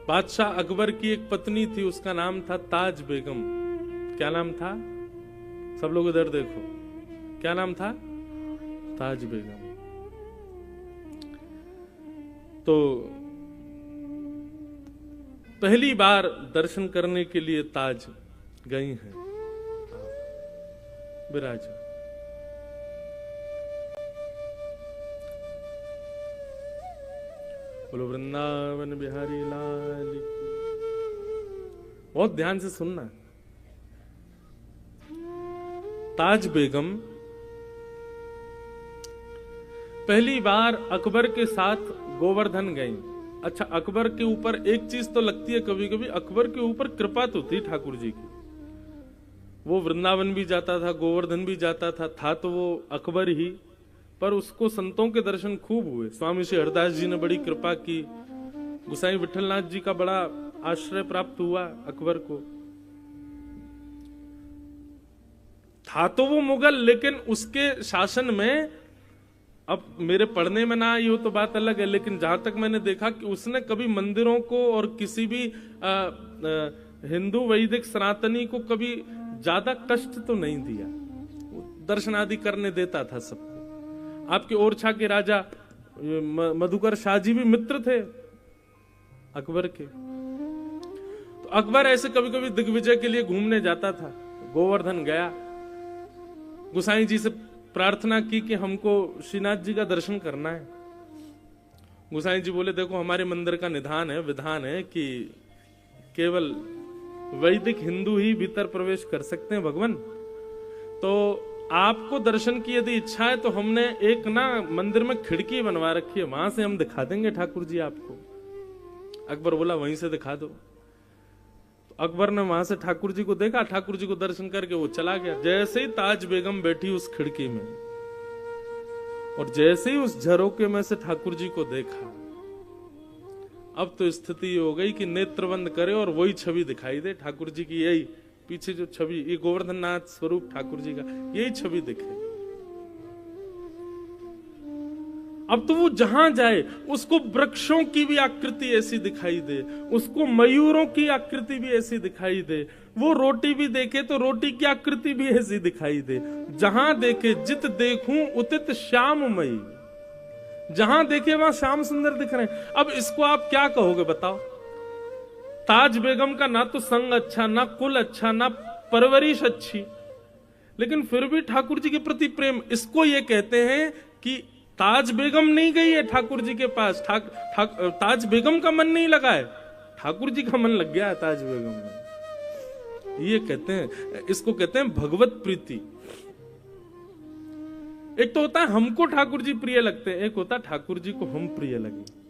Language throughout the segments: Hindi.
बादशाह अकबर की एक पत्नी थी, उसका नाम था ताज बेगम। क्या नाम था? सब लोग इधर देखो, क्या नाम था? ताज बेगम। तो पहली बार दर्शन करने के लिए ताज गई हैं। विराज बोलो वृंदावन बिहारी लाल की। बहुत ध्यान से सुनना। ताज बेगम पहली बार अकबर के साथ गोवर्धन गई। अच्छा, अकबर के ऊपर एक चीज तो लगती है कभी कभी, अकबर के ऊपर कृपा तो थी ठाकुर जी की। वो वृंदावन भी जाता था, गोवर्धन भी जाता था तो वो अकबर ही, पर उसको संतों के दर्शन खूब हुए। स्वामी श्री हरदास जी ने बड़ी कृपा की, गुसाई विठलनाथ जी का बड़ा आश्रय प्राप्त हुआ अकबर को। था तो वो मुगल, लेकिन उसके शासन में, अब मेरे पढ़ने में ना आई हो तो बात अलग है, लेकिन जहां तक मैंने देखा कि उसने कभी मंदिरों को और किसी भी हिंदू वैदिक सनातनी को कभी ज्यादा कष्ट तो नहीं दिया। दर्शन आदि करने देता था सबको। आपके ओरछा के राजा मधुकर शाह जी भी मित्र थे अकबर के। तो अकबर ऐसे कभी कभी दिग्विजय के लिए घूमने जाता था। गोवर्धन गया, गुसाई जी से प्रार्थना की कि हमको श्रीनाथ जी का दर्शन करना है। गुसाई जी बोले देखो हमारे मंदिर का निधान है, विधान है कि केवल वैदिक हिंदू ही भीतर प्रवेश कर सकते हैं भगवान। तो आपको दर्शन की यदि इच्छा है तो हमने एक ना मंदिर में खिड़की बनवा रखी है, वहां से हम दिखा देंगे ठाकुर जी आपको। अकबर बोला वहीं से दिखा दो। तो अकबर ने वहां से ठाकुर जी को देखा, ठाकुर जी को दर्शन करके वो चला गया। जैसे ही ताज बेगम बैठी उस खिड़की में और जैसे ही उस झरोके में से ठाकुर जी को देखा, अब तो स्थिति हो गई कि नेत्र बंद करे और वही छवि दिखाई दे ठाकुर जी की। यही पीछे जो छवि, ये गोवर्धन नाथ स्वरूप ठाकुर जी का, यही छवि दिखे। अब तो वो जहां जाए उसको वृक्षों की भी आकृति ऐसी दिखाई दे, उसको मयूरों की आकृति भी ऐसी दिखाई दे, वो रोटी भी देखे तो रोटी की आकृति भी ऐसी दिखाई दे। जहां देखे जित देखूं उतित श्याममयी, जहां देखे वहां श्याम सुंदर दिख रहे हैं। अब इसको आप क्या कहोगे बताओ? ताज बेगम का ना तो संग अच्छा, ना कुल अच्छा, ना परवरिश अच्छी, लेकिन फिर भी ठाकुर जी के प्रति प्रेम। इसको ये कहते हैं कि ताज बेगम नहीं गई है ठाकुर जी के पास, ताज बेगम का मन नहीं लगा है, ठाकुर जी का मन लग गया है ताज बेगम में। ये कहते हैं, इसको कहते हैं भगवत प्रीति। एक तो होता है हमको ठाकुर जी प्रिय लगते हैं, एक होता है ठाकुर जी को हम प्रिय लगे।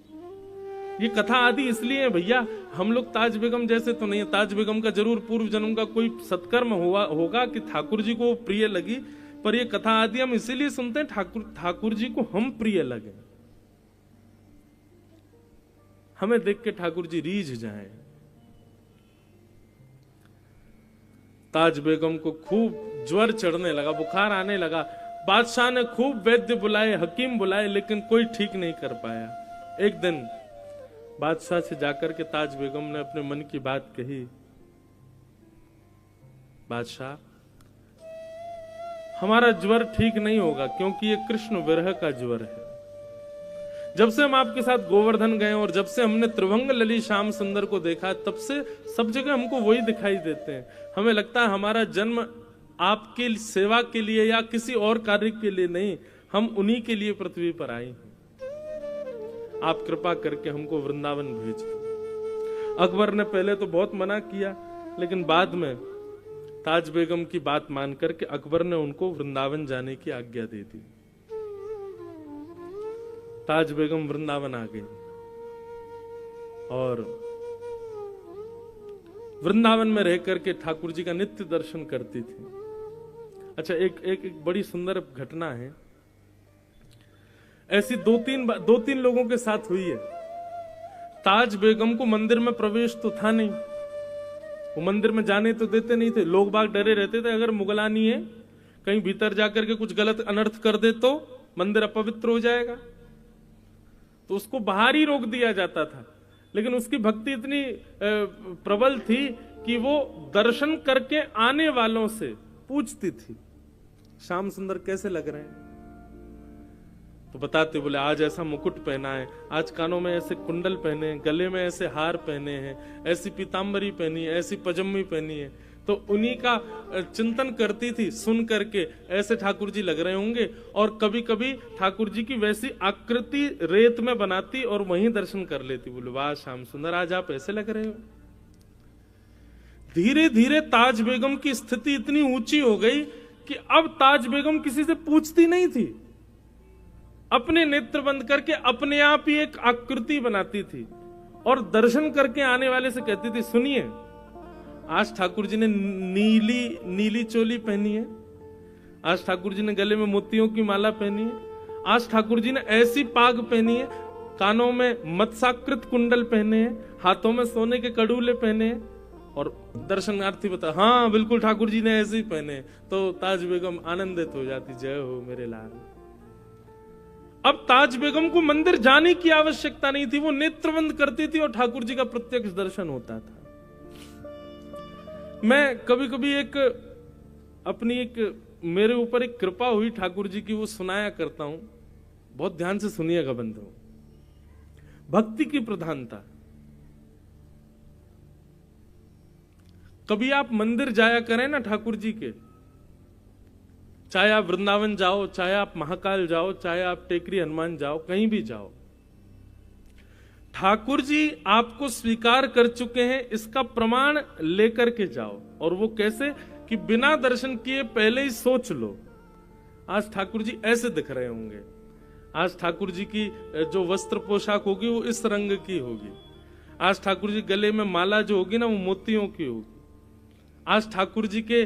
ये कथा आदि इसलिए है भैया, हम लोग ताज बेगम जैसे तो नहीं है। ताज बेगम का जरूर पूर्व जन्म का कोई सत्कर्म होगा कि ठाकुर जी को प्रिय लगी, पर ये कथा आदि हम इसीलिए सुनते हैं ठाकुर जी को हम प्रिय लगे, हमें देख के ठाकुर जी रीझ जाए। ताज बेगम को खूब ज्वर चढ़ने लगा, बुखार आने लगा। बादशाह ने खूब वैद्य बुलाए, हकीम बुलाए, लेकिन कोई ठीक नहीं कर पाया। एक दिन बादशाह से जाकर के ताज बेगम ने अपने मन की बात कही, बादशाह हमारा ज्वर ठीक नहीं होगा, क्योंकि ये कृष्ण विरह का ज्वर है। जब से हम आपके साथ गोवर्धन गए और जब से हमने त्रिभंग लली श्याम सुंदर को देखा, तब से सब जगह हमको वही दिखाई देते हैं। हमें लगता है हमारा जन्म आपकी सेवा के लिए या किसी और कार्य के लिए नहीं, हम उन्हीं के लिए पृथ्वी पर आए हैं। आप कृपा करके हमको वृंदावन भेजिए। अकबर ने पहले तो बहुत मना किया, लेकिन बाद में ताज बेगम की बात मान करके अकबर ने उनको वृंदावन जाने की आज्ञा दे दी। ताज बेगम वृंदावन आ गई और वृंदावन में रह करके ठाकुर जी का नित्य दर्शन करती थी। अच्छा, एक बड़ी सुंदर घटना है, ऐसी दो तीन लोगों के साथ हुई है। ताज बेगम को मंदिर में प्रवेश तो था नहीं, वो मंदिर में जाने तो देते नहीं थे। लोग बाग डरे रहते थे, अगर मुगलानी है कहीं भीतर जाकर के कुछ गलत अनर्थ कर दे तो मंदिर अपवित्र हो जाएगा, तो उसको बाहर ही रोक दिया जाता था। लेकिन उसकी भक्ति इतनी प्रबल थी कि वो दर्शन करके आने वालों से पूछती थी, श्याम सुंदर कैसे लग रहे हैं? तो बताते, बोले आज ऐसा मुकुट पहना है, आज कानों में ऐसे कुंडल पहने हैं, गले में ऐसे हार पहने हैं, ऐसी पीतांबरी पहनी है, ऐसी पजम्मी पहनी है। तो उन्हीं का चिंतन करती थी, सुन करके ऐसे ठाकुर जी लग रहे होंगे। और कभी कभी ठाकुर जी की वैसी आकृति रेत में बनाती और वहीं दर्शन कर लेती। बोले वाह श्याम सुंदर, आज आप ऐसे लग रहे हो। धीरे धीरे ताज बेगम की स्थिति इतनी ऊंची हो गई कि अब ताज बेगम किसी से पूछती नहीं थी, अपने नेत्र बंद करके अपने आप ही एक आकृति बनाती थी और दर्शन करके आने वाले से कहती थी, सुनिए आज ठाकुर जी ने नीली चोली पहनी है, आज ठाकुर जी ने गले में मोतियों की माला पहनी है, आज ठाकुर जी ने ऐसी पाग पहनी है, कानों में मत्स्याकृत कुंडल पहने हैं, हाथों में सोने के कड़ूले पहने हैं। और दर्शनार्थी बता, हाँ बिल्कुल ठाकुर जी ने ऐसे ही पहने। तो ताज बेगम आनंदित हो जाती, जय हो मेरे लाल। अब ताज बेगम को मंदिर जाने की आवश्यकता नहीं थी, वो नेत्र बंद करती थी और ठाकुर जी का प्रत्यक्ष दर्शन होता था। मैं कभी कभी मेरे ऊपर एक कृपा हुई ठाकुर जी की, वो सुनाया करता हूं, बहुत ध्यान से सुनिएगा बंधु। भक्ति की प्रधानता। कभी आप मंदिर जाया करें ना ठाकुर जी के, चाहे आप वृंदावन जाओ, चाहे आप महाकाल जाओ, चाहे आप टेकरी हनुमान जाओ, कहीं भी जाओ, ठाकुर जी आपको स्वीकार कर चुके हैं, इसका प्रमाण लेकर के जाओ। और वो कैसे कि बिना दर्शन किए पहले ही सोच लो, आज ठाकुर जी ऐसे दिख रहे होंगे, आज ठाकुर जी की जो वस्त्र पोशाक होगी वो इस रंग की होगी, आज ठाकुर जी गले में माला जो होगी ना वो मोतियों की होगी, आज ठाकुर जी के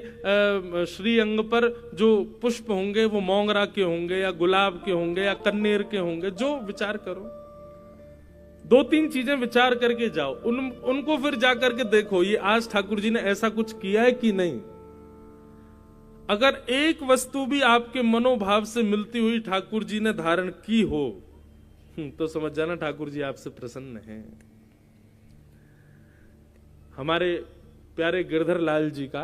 श्री अंग पर जो पुष्प होंगे वो मोंगरा के होंगे या गुलाब के होंगे या कन्नेर के होंगे। जो विचार करो, 2-3 चीजें विचार करके जाओ, उनको फिर जाकर के देखो ये आज ठाकुर जी ने ऐसा कुछ किया है कि नहीं। अगर एक वस्तु भी आपके मनोभाव से मिलती हुई ठाकुर जी ने धारण की हो तो समझ जाना ठाकुर जी आपसे प्रसन्न हैं। हमारे प्यारे गिरधर लाल जी का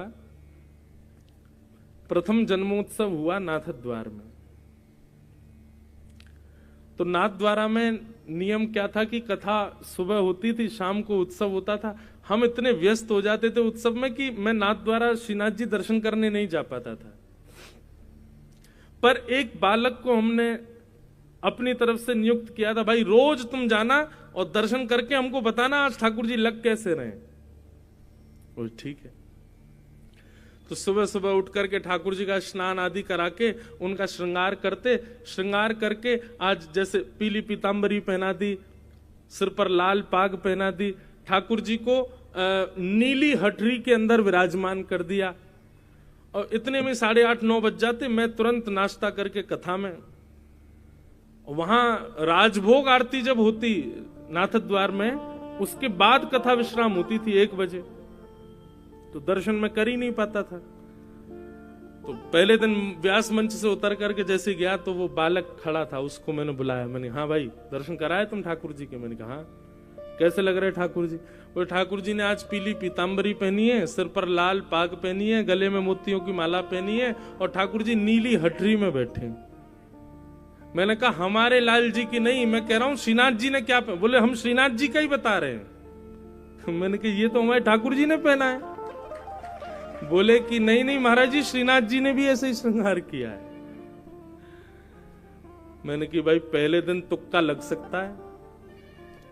प्रथम जन्मोत्सव हुआ नाथद्वार में। तो नाथद्वारा में नियम क्या था कि कथा सुबह होती थी, शाम को उत्सव होता था। हम इतने व्यस्त हो जाते थे उत्सव में कि मैं नाथद्वारा श्रीनाथ जी दर्शन करने नहीं जा पाता था। पर एक बालक को हमने अपनी तरफ से नियुक्त किया था, भाई रोज तुम जाना और दर्शन करके हमको बताना आज ठाकुर जी लग कैसे रहे। वो ठीक है। तो सुबह सुबह उठ करके ठाकुर जी का स्नान आदि करा के उनका श्रृंगार करके आज जैसे पीली पीतांबरी पहना दी, सिर पर लाल पाग पहना दी, ठाकुर जी को नीली हटरी के अंदर विराजमान कर दिया। और इतने में 8:30-9 बज जाते। मैं तुरंत नाश्ता करके कथा में, वहां राजभोग आरती जब होती नाथद्वार में, उसके बाद कथा विश्राम होती थी 1 बजे। तो दर्शन में कर ही नहीं पाता था। तो पहले दिन व्यास मंच से उतर करके जैसे गया तो वो बालक खड़ा था, उसको मैंने बुलाया। मैंने, हाँ भाई दर्शन कराए तुम ठाकुर जी के? मैंने कहा हाँ। कैसे लग रहे ठाकुर जी? वो ठाकुर जी ने आज पीली पीतांबरी पहनी है, सिर पर लाल पाग पहनी है, गले में मोतियों की माला पहनी है और ठाकुर जी नीली हटरी में बैठे। मैंने कहा हमारे लाल जी की नहीं, मैं कह रहा हूं श्रीनाथ जी ने क्या पहना। बोले हम श्रीनाथ जी का ही बता रहे हैं। मैंने कहा ये तो हमारे ठाकुर जी ने पहना है। बोले कि नहीं महाराज जी, श्रीनाथ जी ने भी ऐसे ही श्रृंगार किया है। मैंने कि भाई पहले दिन तुक्का लग सकता है,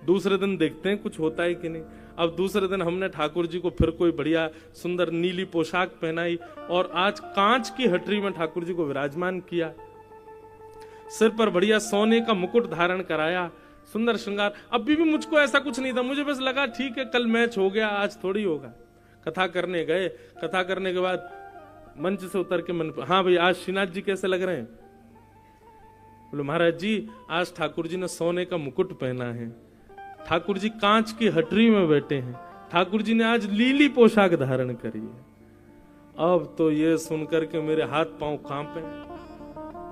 दूसरे दिन देखते हैं कुछ होता है कि नहीं। अब दूसरे दिन हमने ठाकुर जी को फिर कोई बढ़िया सुंदर नीली पोशाक पहनाई और आज कांच की हटरी में ठाकुर जी को विराजमान किया, सिर पर बढ़िया सोने का मुकुट धारण कराया, सुंदर श्रृंगार। अभी भी मुझको ऐसा कुछ नहीं था, मुझे बस लगा ठीक है कल मैच हो गया, आज थोड़ी होगा। कथा करने गए, कथा करने के बाद मंच से उतर के मन, हाँ भाई आज श्रीनाथ जी कैसे लग रहे हैं? बोले महाराज जी आज ठाकुर जी ने सोने का मुकुट पहना है, ठाकुर जी कांच की हटरी में बैठे हैं, ठाकुर जी ने आज लीली पोशाक धारण करी है। अब तो ये सुनकर के मेरे हाथ पांव कांपे।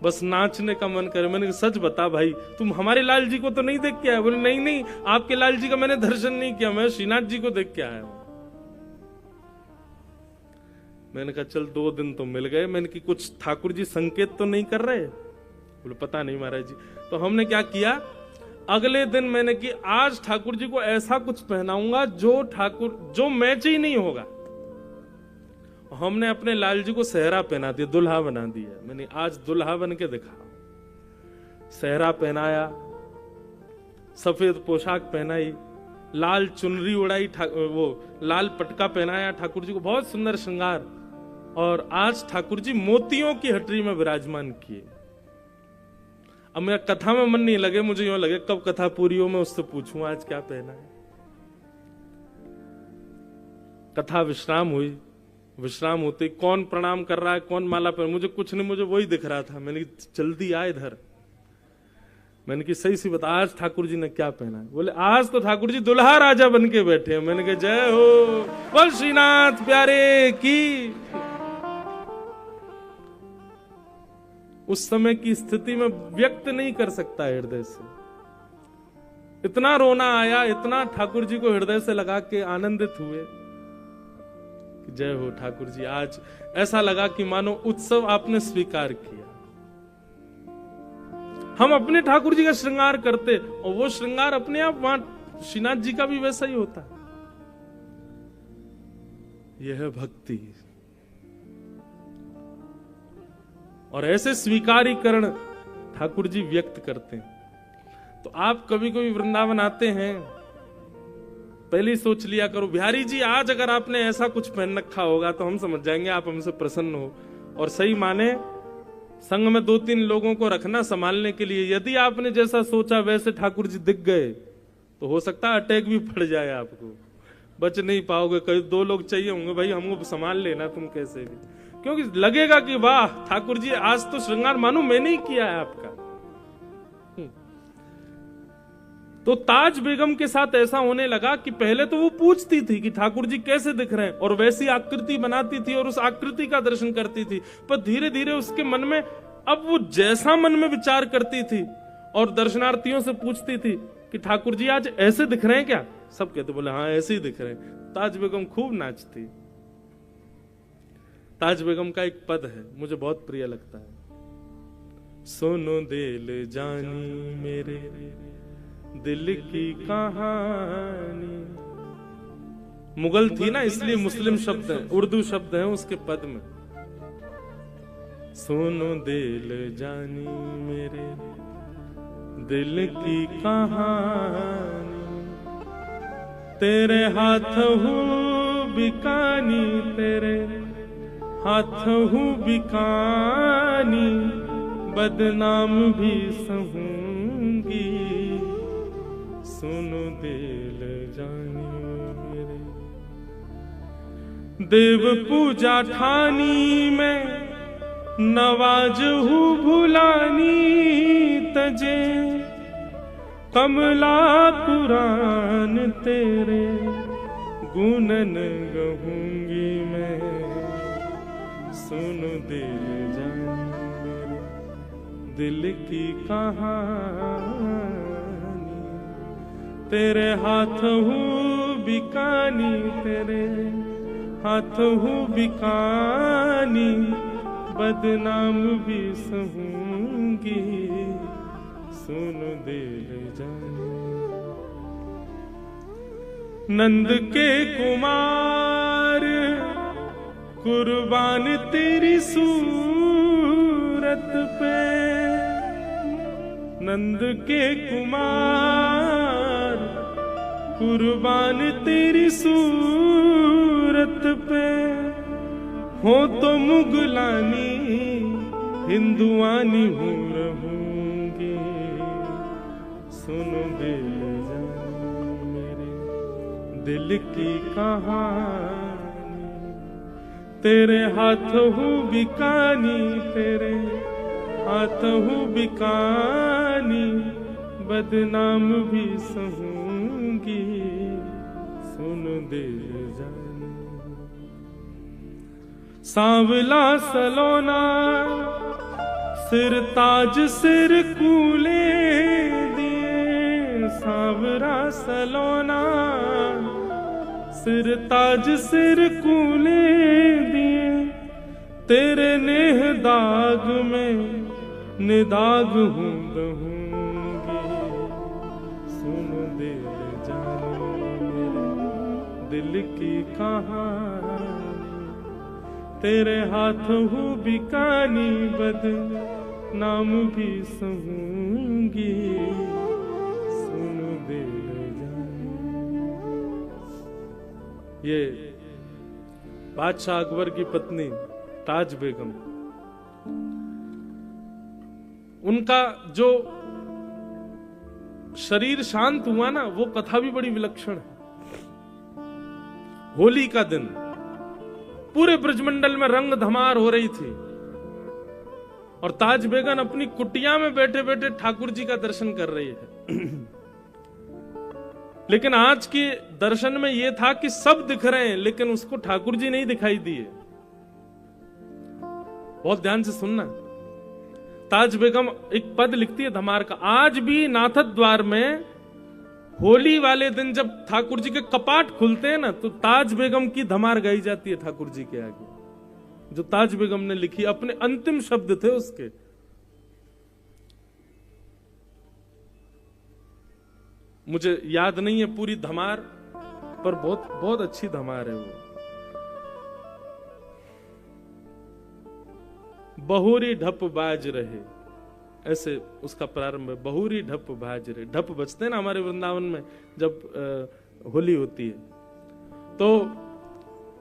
बस नाचने का मन करे। मैंने कहा सच बता भाई, तुम हमारे लाल जी को तो नहीं देख के आया? बोले नहीं नहीं, आपके लाल जी का मैंने दर्शन नहीं किया, मैं श्रीनाथ जी को देख के आया हूं। मैंने कहा चल 2 दिन तो मिल गए। मैंने कि कुछ ठाकुर जी संकेत तो नहीं कर रहे? बोले पता नहीं महाराज जी। तो हमने क्या किया, अगले दिन मैंने कि आज ठाकुर जी को ऐसा कुछ पहनाऊंगा जो मैच ही नहीं होगा। हमने अपने लाल जी को सेहरा पहना दिया, दुल्हा बना दिया। मैंने आज दुल्हा बन के दिखा। सेहरा पहनाया, सफेद पोशाक पहनाई, लाल चुनरी उड़ाई, वो लाल पटका पहनाया ठाकुर जी को, बहुत सुंदर श्रृंगार। और आज ठाकुर जी मोतियों की हटरी में विराजमान किए। अब मेरा कथा में मन नहीं लगे, मुझे यूं लगे कब कथा पूरी हो मैं उससे पूछूं आज क्या पहना है। कथा विश्राम हुई। विश्राम होते कौन प्रणाम कर रहा है, कौन माला पहन, मुझे कुछ नहीं, मुझे वही दिख रहा था। मैंने जल्दी आ इधर। मैंने कि सही सी बता, आज ठाकुर जी ने क्या पहना है? बोले आज तो ठाकुर जी दुल्हा राजा बन के बैठे हैं। मैंने कहा जय हो, बोल श्रीनाथ प्यारे की। उस समय की स्थिति में व्यक्त नहीं कर सकता हृदय से। इतना रोना आया, इतना ठाकुर जी को हृदय से लगा के आनंदित हुए। जय हो ठाकुर जी, आज ऐसा लगा कि मानो उत्सव आपने स्वीकार किया। हम अपने ठाकुर जी का श्रृंगार करते और वो श्रृंगार अपने आप वहां श्रीनाथ जी का भी वैसा ही होता। यह है भक्ति। और ऐसे स्वीकारीकरण ठाकुर जी व्यक्त करते हैं। तो आप कभी कभी वृंदावन आते हैं, पहले ही सोच लिया करो बिहारी जी आज अगर आपने ऐसा कुछ पहन रखा होगा तो हम समझ जाएंगे आप हमसे प्रसन्न हो। और सही माने संग में 2-3 लोगों को रखना संभालने के लिए। यदि आपने जैसा सोचा वैसे ठाकुर जी दिख गए तो हो सकता है अटैक भी पड़ जाए, आपको बच नहीं पाओगे। कई 2 लोग चाहिए होंगे, भाई हमको संभाल लेना तुम कैसे भी, क्योंकि लगेगा कि वाह ठाकुर जी आज तो श्रृंगार मानो मैंने ही किया है आपका। तो ताज बेगम के साथ ऐसा होने लगा कि पहले तो वो पूछती थी कि ठाकुर जी कैसे दिख रहे हैं और वैसी आकृति बनाती थी और उस आकृति का दर्शन करती थी। पर धीरे धीरे उसके मन में, अब वो जैसा मन में विचार करती थी और दर्शनार्थियों से पूछती थी कि ठाकुर जी आज ऐसे दिख रहे हैं क्या? सब कहते बोले हाँ ऐसे ही दिख रहे हैं। ताज बेगम खूब नाचती। ताज बेगम का एक पद है मुझे बहुत प्रिय लगता है। सोनो दिल जानी मेरे दिल की कहानी। मुगल थी ना इसलिए मुस्लिम शब्द है, उर्दू शब्द है उसके पद में। सोनो दिल जानी मेरे दिल की कहानी, तेरे हाथ हूँ बिकानी, तेरे हाथ हूँ बिकानी, बदनाम भी सहूंगी। सुनो दिल जानी मेरे देव पूजा ठानी में, नवाज हूँ भुलानी तजे, कमला कुरान तेरे गुनन गहूंगी मैं। सुनो दिल जानी मेरे दिल की कहानी, तेरे हाथ हूँ बिकानी, तेरे हाथ हूँ बिकानी, बदनाम भी सहूंगी। सुनो दिल जानी नंद के कुमार कुर्बान तेरी सूरत पे, नंद के कुमार कुर्बान तेरी सूरत पे, हो तो मुगलानी हिंदुआनी हूँ रहूंगी। सुनो दिल जानी मेरे दिल की कहानी, तेरे हाथ हूँ बिकानी, तेरे हाथ हूँ बिकानी, बदनाम भी सहूंगी। सुन दिल जानी सांवला सलोना सिर ताज सिर कूले दिए सांवरा सलोना, सिर ताज सिर कूले दिए तेरे नेह दाग में निदाग हूँ रहूंगी। सुन दे जानो मेरे दिल की कहानी, तेरे हाथ हूँ बिकानी बद नाम भी सहूंगी। सुन दे जानो। ये बादशाह अकबर की पत्नी ताज बेगम, उनका जो शरीर शांत हुआ ना, वो कथा भी बड़ी विलक्षण है। होली का दिन पूरे ब्रजमंडल में रंग धमार हो रही थी और ताज बेगम अपनी कुटिया में बैठे बैठे ठाकुर जी का दर्शन कर रही है। लेकिन आज के दर्शन में यह था कि सब दिख रहे हैं लेकिन उसको ठाकुर जी नहीं दिखाई दिए। बहुत ध्यान से सुनना। ताज बेगम एक पद लिखती है धमार का, आज भी नाथद द्वार में होली वाले दिन जब ठाकुर जी के कपाट खुलते हैं ना, तो ताज बेगम की धमार गाई जाती है ठाकुर जी के आगे, जो ताज बेगम ने लिखी, अपने अंतिम शब्द थे उसके। मुझे याद नहीं है पूरी धमार, पर बहुत बहुत अच्छी धमार है वो। बहुरी ढप बाज रहे, ऐसे उसका प्रारंभ है। बहुरी ढप बाज रहे, ढप बजते हैं ना हमारे वृंदावन में जब होली होती है, तो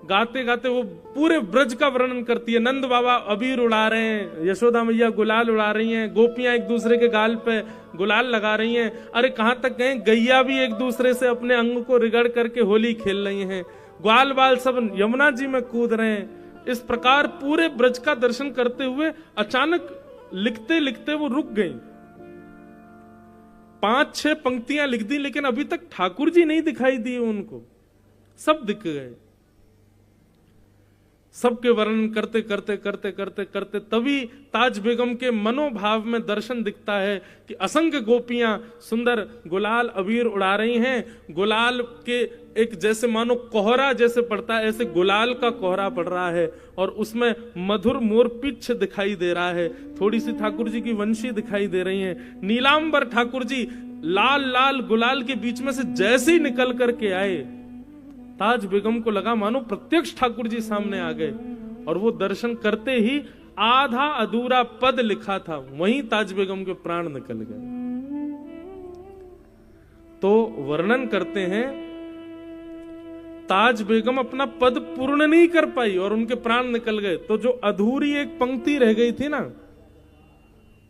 गाते गाते वो पूरे ब्रज का वर्णन करती है। नंद बाबा अबीर उड़ा रहे हैं, यशोदा मैया गुलाल उड़ा रही हैं, गोपियां एक दूसरे के गाल पे गुलाल लगा रही हैं। अरे कहां तक गए, गैया भी एक दूसरे से अपने अंग को रिगड़ करके होली खेल रही हैं। ग्वाल बाल सब यमुना जी में कूद रहे हैं। इस प्रकार पूरे ब्रज का दर्शन करते हुए अचानक लिखते लिखते वो रुक गई। 5-6 पंक्तियां लिख दी लेकिन अभी तक ठाकुर जी नहीं दिखाई दिए उनको, सब दिख गए। सबके वर्णन करते करते करते करते करते तभी ताज बेगम के मनोभाव में दर्शन दिखता है कि असंख्य गोपियां सुंदर गुलाल अबीर उड़ा रही हैं। गुलाल के एक जैसे मानो कोहरा जैसे पड़ता है, ऐसे गुलाल का कोहरा पड़ रहा है और उसमें मधुर मोर पिच्छ दिखाई दे रहा है। थोड़ी सी ठाकुर जी की वंशी दिखाई दे रही है। नीलांबर ठाकुर जी लाल लाल गुलाल के बीच में से जैसे ही निकल करके आए, ताज बेगम को लगा मानो प्रत्यक्ष ठाकुर जी सामने आ गए। और वो दर्शन करते ही आधा अधूरा पद लिखा था, वहीं ताज बेगम के प्राण निकल गए। तो वर्णन करते हैं ताज बेगम अपना पद पूर्ण नहीं कर पाई और उनके प्राण निकल गए। तो जो अधूरी एक पंक्ति रह गई थी ना,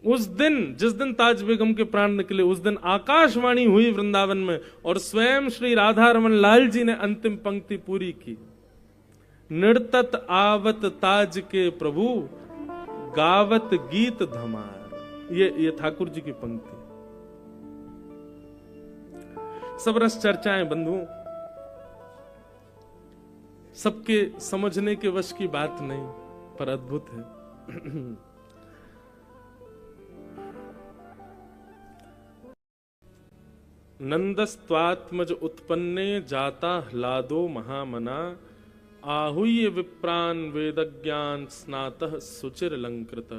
उस दिन जिस दिन ताज बेगम के प्राण निकले, उस दिन आकाशवाणी हुई वृंदावन में और स्वयं श्री राधा रमन लाल जी ने अंतिम पंक्ति पूरी की। निर्तत आवत ताज के प्रभु, गावत गीत धमार। ये ठाकुर जी की पंक्ति। सब रस चर्चाएं बंधुओं, सबके समझने के वश की बात नहीं, पर अद्भुत है। नंदस्त्वात्मज उत्पन्ने जाता ह्लादो महामना, आहूय विप्रान वेदज्ञान स्नातः सुचिरलंकृत,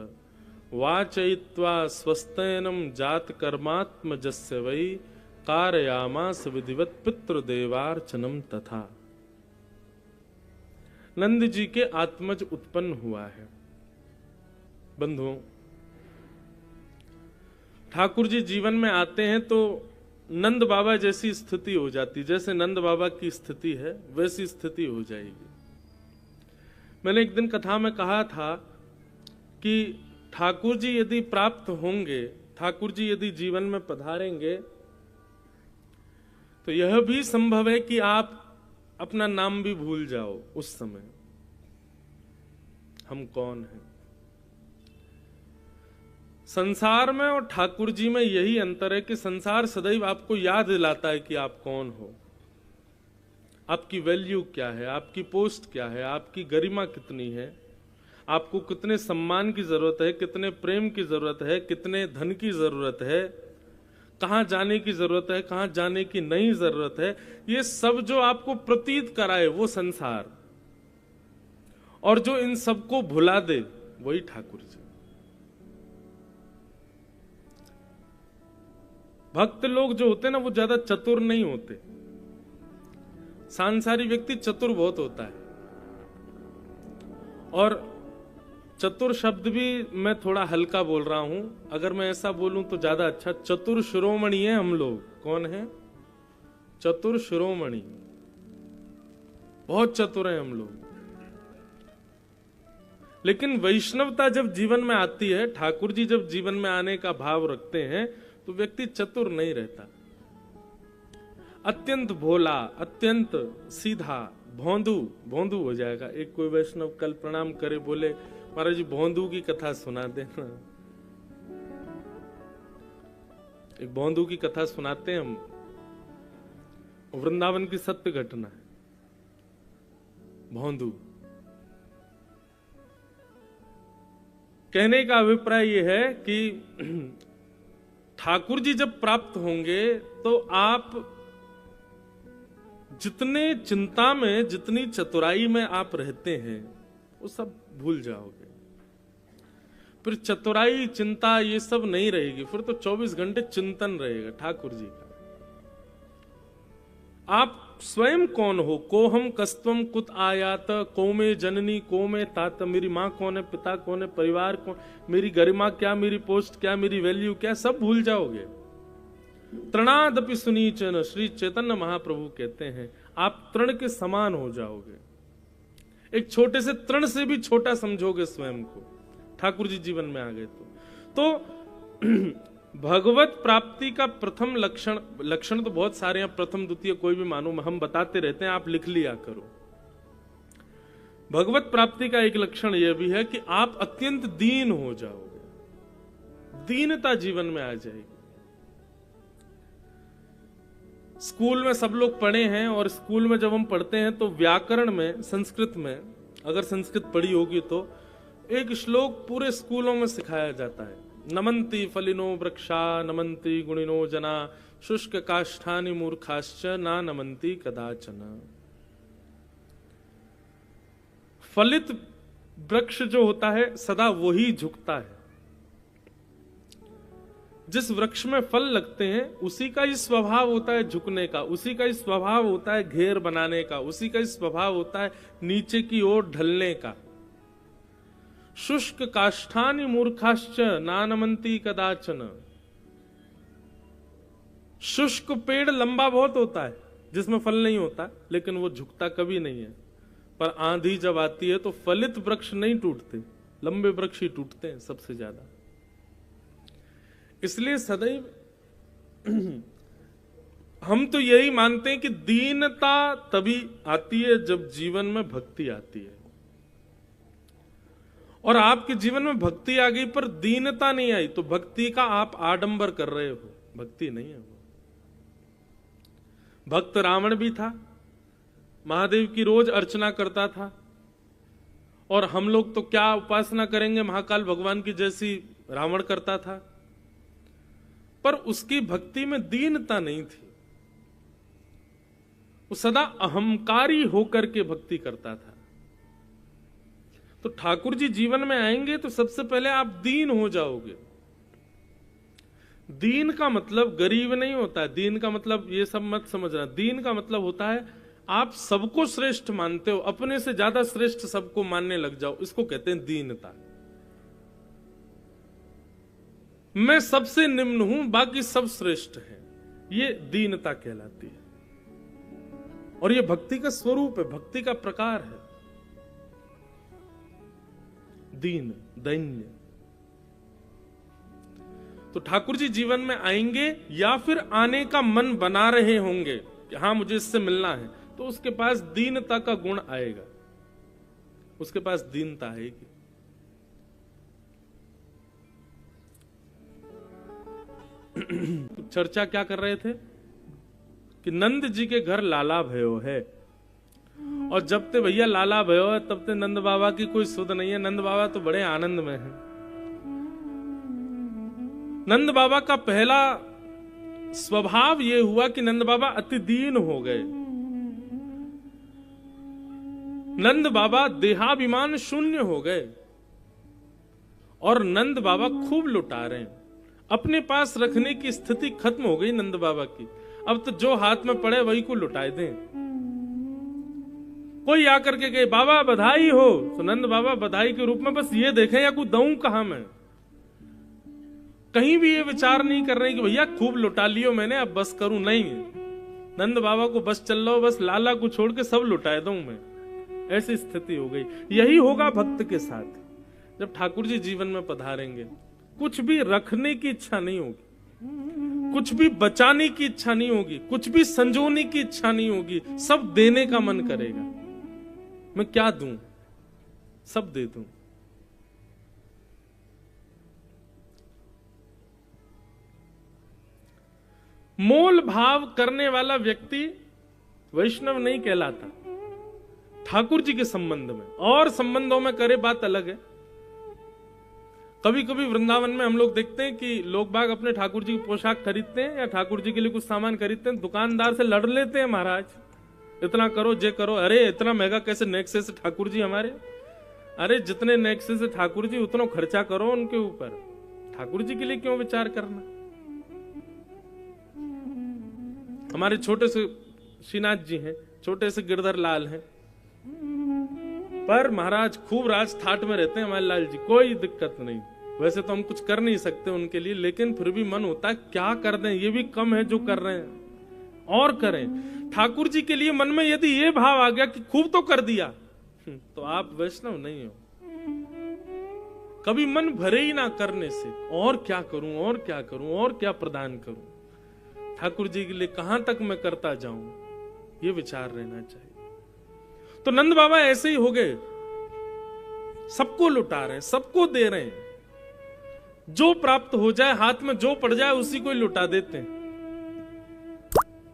वाचयित्वा स्वस्तैनम जात कर्मात्मजस्य वै, कारयामास विधिवत पितृदेवार्चनम तथा। नंद जी के आत्मज उत्पन्न हुआ है। बंधुओं, ठाकुर जी जीवन में आते हैं तो नंद बाबा जैसी स्थिति हो जाती, जैसे नंद बाबा की स्थिति है वैसी स्थिति हो जाएगी। मैंने एक दिन कथा में कहा था कि ठाकुर जी यदि प्राप्त होंगे, ठाकुर जी यदि जीवन में पधारेंगे, तो यह भी संभव है कि आप अपना नाम भी भूल जाओ उस समय, हम कौन हैं। संसार में और ठाकुर जी में यही अंतर है कि संसार सदैव आपको याद दिलाता है कि आप कौन हो, आपकी वैल्यू क्या है, आपकी पोस्ट क्या है, आपकी गरिमा कितनी है, आपको कितने सम्मान की जरूरत है, कितने प्रेम की जरूरत है, कितने धन की जरूरत है, कहां जाने की जरूरत है, कहां जाने की नहीं जरूरत है, ये सब जो आपको प्रतीत कराए वो संसार, और जो इन सबको भुला दे वही ठाकुर जी। भक्त लोग जो होते हैं ना वो ज्यादा चतुर नहीं होते। सांसारिक व्यक्ति चतुर बहुत होता है, और चतुर शब्द भी मैं थोड़ा हल्का बोल रहा हूं, अगर मैं ऐसा बोलूं तो ज्यादा अच्छा। चतुर शिरोमणि है हम लोग। कौन है? चतुर शिरोमणि, बहुत चतुर है हम लोग। लेकिन वैष्णवता जब जीवन में आती है, ठाकुर जी जब जीवन में आने का भाव रखते हैं, तो व्यक्ति चतुर नहीं रहता। अत्यंत भोला, अत्यंत सीधा, भोंदू भोंदू हो जाएगा। एक कोई वैष्णव कल प्रणाम करे, बोले महाराज जी भोंदू की कथा सुना देना। एक भोंदू की कथा सुनाते हैं हम, वृंदावन की सत्य घटना है। भोंदू, कहने का अभिप्राय यह है कि ठाकुर जी जब प्राप्त होंगे तो आप जितने चिंता में, जितनी चतुराई में आप रहते हैं, वो सब भूल जाओगे। फिर चतुराई, चिंता ये सब नहीं रहेगी, फिर तो 24 घंटे चिंतन रहेगा ठाकुर जी का। आप स्वयं कौन हो? कोहम कस्तम कुत आयात, को में जननी, को में तात, मेरी माँ कौन है, पिता कौन है, परिवार कौन, मेरी गरिमा क्या, मेरी पोस्ट क्या, मेरी वैल्यू क्या, सब भूल जाओगे। तृणादपि सुनीचन, श्री चैतन्य महाप्रभु कहते हैं, आप तृण के समान हो जाओगे। एक छोटे से तृण से भी छोटा समझोगे स्वयं को, ठाकुर जी जीवन में आ गए तो भगवत प्राप्ति का प्रथम लक्षण तो बहुत सारे हैं, प्रथम द्वितीय कोई भी मानो, हम बताते रहते हैं, आप लिख लिया करो। भगवत प्राप्ति का एक लक्षण यह भी है कि आप अत्यंत दीन हो जाओगे, दीनता जीवन में आ जाएगी। स्कूल में सब लोग पढ़े हैं, और स्कूल में जब हम पढ़ते हैं तो व्याकरण में, संस्कृत में, अगर संस्कृत पढ़ी होगी तो एक श्लोक पूरे स्कूलों में सिखाया जाता है। नमन्ति फलिनो वृक्षा, नमन्ति गुणिनो जना, शुष्क काष्ठानि मूर्खाश्च ना नमन्ति कदाचन। फलित वृक्ष जो होता है सदा वही झुकता है। जिस वृक्ष में फल लगते हैं उसी का ही स्वभाव होता है झुकने का, उसी का ही स्वभाव होता है घेर बनाने का, उसी का ही स्वभाव होता है नीचे की ओर ढलने का। शुष्क काष्ठानि मूर्खाश्च नानमन्ति कदाचन। शुष्क पेड़ लंबा बहुत होता है जिसमें फल नहीं होता, लेकिन वो झुकता कभी नहीं है। पर आंधी जब आती है तो फलित वृक्ष नहीं टूटते, लंबे वृक्ष ही टूटते हैं सबसे ज्यादा। इसलिए सदैव हम तो यही मानते हैं कि दीनता तभी आती है जब जीवन में भक्ति आती है। और आपके जीवन में भक्ति आ गई पर दीनता नहीं आई तो भक्ति का आप आडंबर कर रहे हो, भक्ति नहीं है वो। भक्त रावण भी था, महादेव की रोज अर्चना करता था, और हम लोग तो क्या उपासना करेंगे महाकाल भगवान की जैसी रावण करता था, पर उसकी भक्ति में दीनता नहीं थी। वो सदा अहंकारी होकर के भक्ति करता था। तो ठाकुर जी जीवन में आएंगे तो सबसे पहले आप दीन हो जाओगे। दीन का मतलब गरीब नहीं होता है, दीन का मतलब ये सब मत समझना। दीन का मतलब होता है आप सबको श्रेष्ठ मानते हो, अपने से ज्यादा श्रेष्ठ सबको मानने लग जाओ, इसको कहते हैं दीनता। मैं सबसे निम्न हूं, बाकी सब श्रेष्ठ हैं, ये दीनता कहलाती है। और ये भक्ति का स्वरूप है, भक्ति का प्रकार है, दीन, दैन्य। तो ठाकुर जी जीवन में आएंगे या फिर आने का मन बना रहे होंगे कि हाँ मुझे इससे मिलना है, तो उसके पास दीनता का गुण आएगा, उसके पास दीनता आएगी। चर्चा क्या कर रहे थे कि नंद जी के घर लाला भयो है, और जब ते भैया लाला भयो है तब ते नंद बाबा की कोई सुध नहीं है। नंद बाबा तो बड़े आनंद में है। नंद बाबा का पहला स्वभाव ये हुआ कि नंद बाबा अति दीन हो गए। नंद बाबा देहाभिमान शून्य हो गए और नंद बाबा खूब लुटा रहे हैं। अपने पास रखने की स्थिति खत्म हो गई नंद बाबा की। अब तो जो हाथ में पड़े वही को लुटाए दें। कोई आकर के कहे बाबा बधाई हो, तो नंद बाबा बधाई के रूप में बस ये देखें या कोई दऊं कहां मैं। कहीं भी ये विचार नहीं कर रहे कि भैया खूब लुटा लियो मैंने, अब बस करूं। नहीं, नंद बाबा को बस चल लो, बस लाला को छोड़ के सब लुटाए दूं मैं। ऐसी स्थिति हो गई। यही होगा भक्त के साथ। जब ठाकुर जी जीवन में पधारेंगे, कुछ भी रखने की इच्छा नहीं होगी, कुछ भी बचाने की इच्छा नहीं होगी, कुछ भी संजोने की इच्छा नहीं होगी, सब देने का मन करेगा। मैं क्या दूं, सब दे दूं। मोल भाव करने वाला व्यक्ति वैष्णव नहीं कहलाता ठाकुर जी के संबंध में। और संबंधों में करे बात अलग है। कभी कभी वृंदावन में हम लोग देखते हैं कि लोग बाग अपने ठाकुर जी की पोशाक खरीदते हैं या ठाकुर जी के लिए कुछ सामान खरीदते हैं, दुकानदार से लड़ लेते हैं, महाराज इतना करो जे करो। अरे इतना महंगा कैसे नेक्से से ठाकुर जी हमारे? अरे जितने नेक्से से ठाकुर जी उतना खर्चा करो उनके ऊपर, ठाकुर जी के लिए क्यों विचार करना? हमारे छोटे से श्रीनाथ जी हैं, छोटे से गिरधर लाल हैं, पर महाराज खूब राज ठाट में रहते हैं हमारे लाल जी, कोई दिक्कत नहीं। वैसे तो हम कुछ कर नहीं सकते उनके लिए, लेकिन फिर भी मन होता है क्या कर दें, ये भी कम है जो कर रहे हैं और करें। ठाकुर जी के लिए मन में यदि ये भाव आ गया कि खूब तो कर दिया, तो आप वैष्णव नहीं हो। कभी मन भरे ही ना करने से, और क्या करूं और क्या करूं और क्या प्रदान करूं, ठाकुर जी के लिए कहां तक मैं करता जाऊं, ये विचार रहना चाहिए। तो नंद बाबा ऐसे ही हो गए, सबको लुटा रहे हैं, सबको दे रहे हैं, जो प्राप्त हो जाए हाथ में जो पड़ जाए उसी को ही लुटा देते हैं।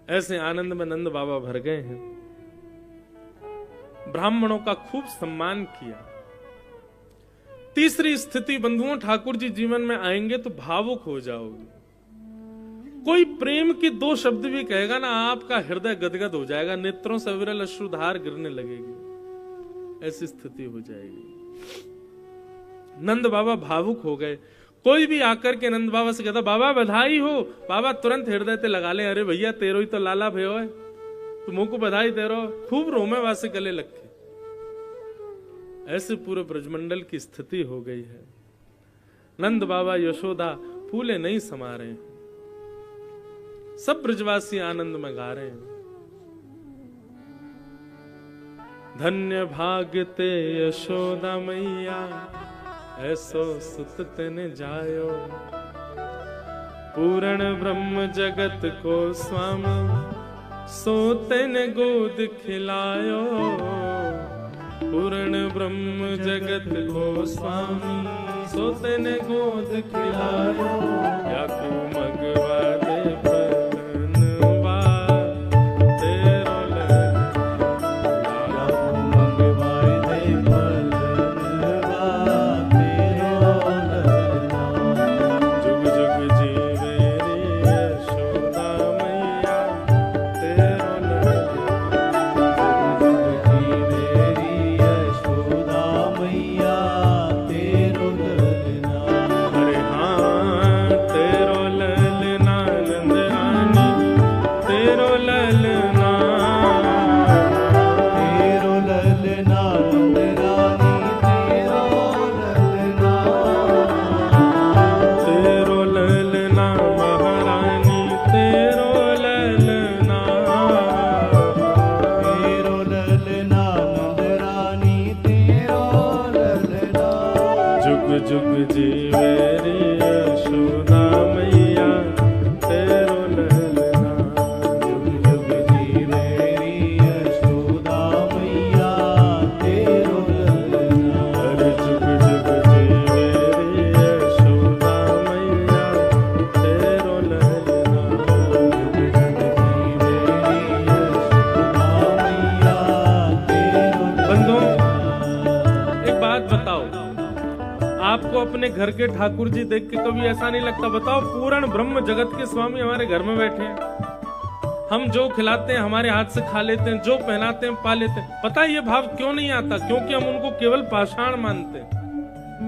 ऐसे आनंद में नंद बाबा भर गए हैं। ब्राह्मणों का खूब सम्मान किया। तीसरी स्थिति बंधुओं, ठाकुर जी जीवन में आएंगे तो भावुक हो जाओगे। कोई प्रेम की दो शब्द भी कहेगा ना, आपका हृदय गदगद हो जाएगा, नेत्रों से विरल अश्रुधार गिरने लगेगी, ऐसी स्थिति हो जाएगी। नंद बाबा भावुक हो गए। कोई भी आकर के नंद बाबा से कहता बाबा बधाई हो, बाबा तुरंत हृदय ते लगा ले, अरे भैया तेरो ही तो लाला भयो है, तुमको को बधाई दे रहो, खूब रोमे वासे गले लग के। ऐसे पूरे ब्रजमंडल की स्थिति हो गई है। नंद बाबा यशोदा फूले नहीं समा रहे हैं, सब ब्रजवासी आनंद में गा रहे हैं। धन्य भाग्यते यशोदा मैया, ऐसो सुत तेने जायो, पूर्ण ब्रह्म जगत को स्वामी, सो तेने गोद खिलायो, पूर्ण ब्रह्म जगत को स्वामी, सो तेने गोद खिलायो, या को मगवा दे अपने घर के ठाकुर जी देख के कभी ऐसा नहीं लगता? बताओ, पूर्ण ब्रह्म जगत के स्वामी हमारे घर में बैठे हैं, हम जो खिलाते हैं हमारे हाथ से खा लेते हैं, जो पहनाते हैं पा लेते हैं। पता है ये भाव क्यों नहीं आता? क्योंकि हम उनको केवल पाषाण मानते हैं,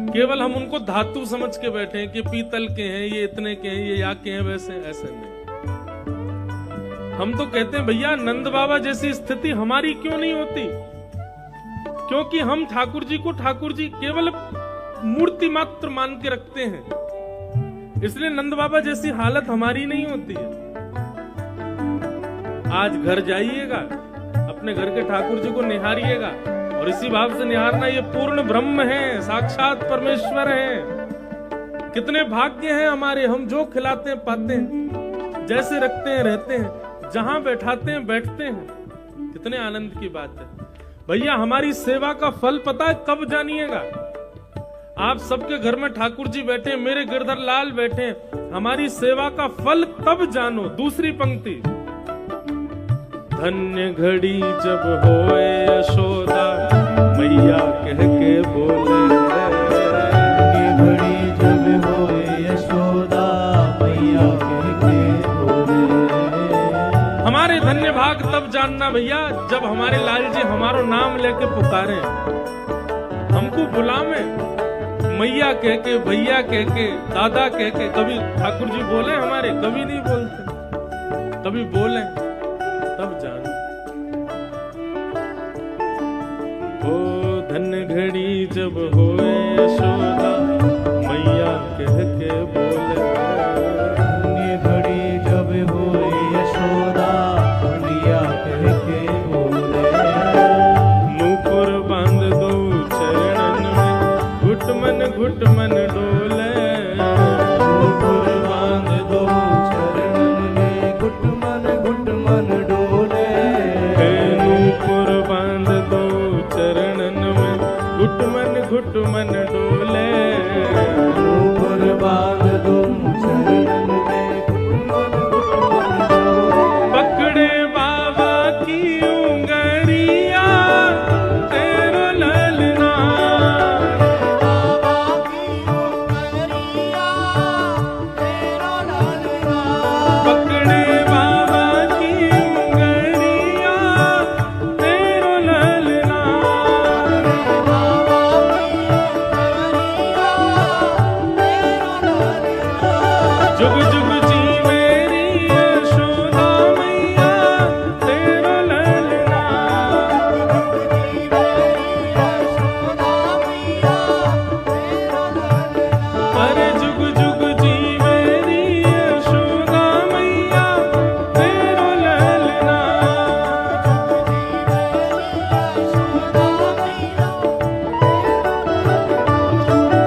केवल हम उनको धातु समझ के बैठे हैं कि पीतल के हैं, ये इतने के हैं, ये या के हैं, वैसे ऐसे नहीं। हम तो कहते हैं भैया नंद बाबा जैसी स्थिति हमारी क्यों नहीं होती? क्योंकक्योंकि हम ठाकुर जी को ठाकुर जी केवल मूर्ति मात्र मान के रखते हैं, इसलिए नंद बाबा जैसी हालत हमारी नहीं होती है। आज घर जाइएगा, अपने घर के ठाकुर जी को निहारिएगा, और इसी भाव से निहारना, ये पूर्ण ब्रह्म है, साक्षात परमेश्वर है। कितने भाग्य हैं हमारे, हम जो खिलाते हैं पाते हैं, जैसे रखते हैं रहते हैं, जहां बैठाते हैं बैठते हैं। कितने आनंद की बात है भैया। हमारी सेवा का फल पता है कब जानिएगा? आप सबके घर में ठाकुर जी बैठे, मेरे गिरधर लाल बैठे, हमारी सेवा का फल तब जानो। दूसरी पंक्ति, धन्य घड़ी जब होए यशोदा मैया कह के बोले, घड़ी जब होए यशोदा मैया कह के बोले। हमारे धन्य भाग तब जानना भैया जब हमारे लाल जी हमारो नाम लेके पुकारे, हमको बुलावे, मैया कह के, भैया कह के, दादा कह के। कभी ठाकुर जी बोले हमारे? कभी नहीं बोलते। कभी बोले तब जानो। ओ धन्य घड़ी जब होए यशोदा मैया कह के बोले, घड़ी जब होए यशोदा मैया कह के बोले। नूपुर बांध दो चरणन में, घुट मन डोले। नूपुर बांध दो चरणन में, घुट मन डोले। नूपुर बांध दो चरणन में, घुट मन डोले। नूपुर बांध दो चरणन में, घुट मन डोले। पकड़े बाबा की उंगरिया तेरो ललना, बाबा की उंगलिया तेरो ललना। पकड़े बाबा की उंगरिया तेरो ललना। बाबा की उंगलिया तेरो ललना। जुग जुग जी मेरी यशोदा मैया तेरो ललना। अरे जुग जुग जी मेरी यशोदा मैया तेरो ललना।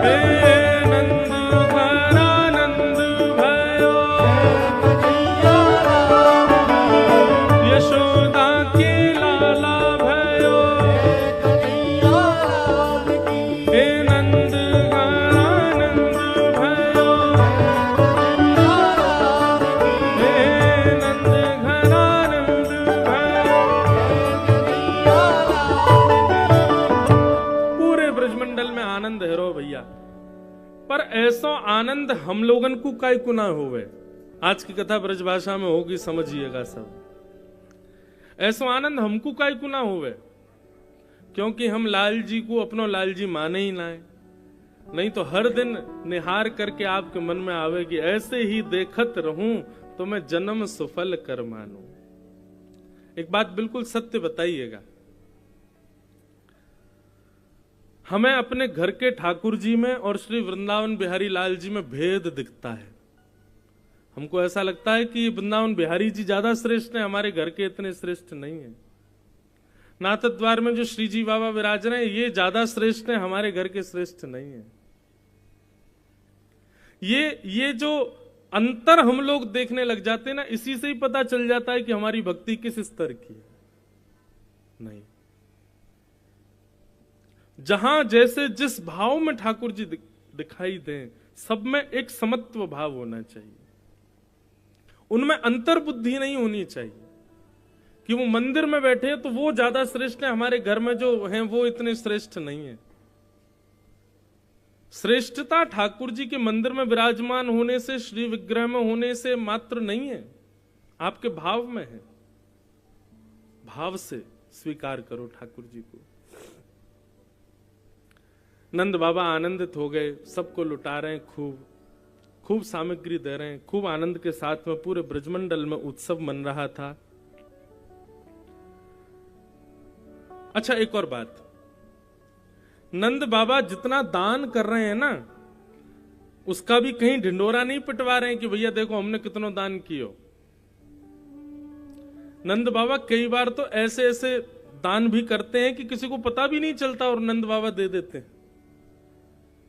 हे नंद घरा नंद भयो, यशोदा के लाला भयो। हे नंद घरा नंद भयो, हे नंद घरा नंद भयो। पूरे ब्रजमंडल में आनंद है रो भैया, पर ऐसा आनंद हम लोगन को काय कुना होवे। आज की कथा ब्रजभाषा में होगी, समझिएगा सब। ऐसा आनंद हमको काय कुना होवे, क्योंकि हम लाल जी को अपनो लाल जी माने ही ना है। नहीं तो हर दिन निहार करके आपके मन में आवेगी, ऐसे ही देखत रहूं तो मैं जन्म सफल कर मानूं। एक बात बिल्कुल सत्य बताइएगा, हमें अपने घर के ठाकुर जी में और श्री वृंदावन बिहारी लाल जी में भेद दिखता है। हमको ऐसा लगता है कि वृंदावन बिहारी जी ज्यादा श्रेष्ठ हैं, हमारे घर के इतने श्रेष्ठ नहीं है। नाथ द्वार में जो श्री जी बाबा विराज रहे हैं, ये ज्यादा श्रेष्ठ हैं, हमारे घर के श्रेष्ठ नहीं है। ये जो अंतर हम लोग देखने लग जाते हैं ना, इसी से ही पता चल जाता है कि हमारी भक्ति किस स्तर की है। नहीं, जहां जैसे जिस भाव में ठाकुर जी दिखाई दें, सब में एक समत्व भाव होना चाहिए, उनमें अंतर बुद्धि नहीं होनी चाहिए कि वो मंदिर में बैठे हैं तो वो ज्यादा श्रेष्ठ है, हमारे घर में जो हैं वो इतने श्रेष्ठ नहीं है। श्रेष्ठता ठाकुर जी के मंदिर में विराजमान होने से, श्री विग्रह में होने से मात्र नहीं है, आपके भाव में है। भाव से स्वीकार करो ठाकुर जी को। नंद बाबा आनंदित हो गए, सबको लुटा रहे हैं, खूब सामग्री दे रहे हैं, खूब आनंद के साथ में पूरे ब्रजमंडल में उत्सव मन रहा था। अच्छा, एक और बात, नंद बाबा जितना दान कर रहे हैं ना, उसका भी कहीं ढिंडोरा नहीं पिटवा रहे हैं कि भैया देखो हमने कितना दान कियो। नंद बाबा कई बार तो ऐसे ऐसे दान भी करते हैं कि किसी को पता भी नहीं चलता और नंद बाबा दे देते हैं।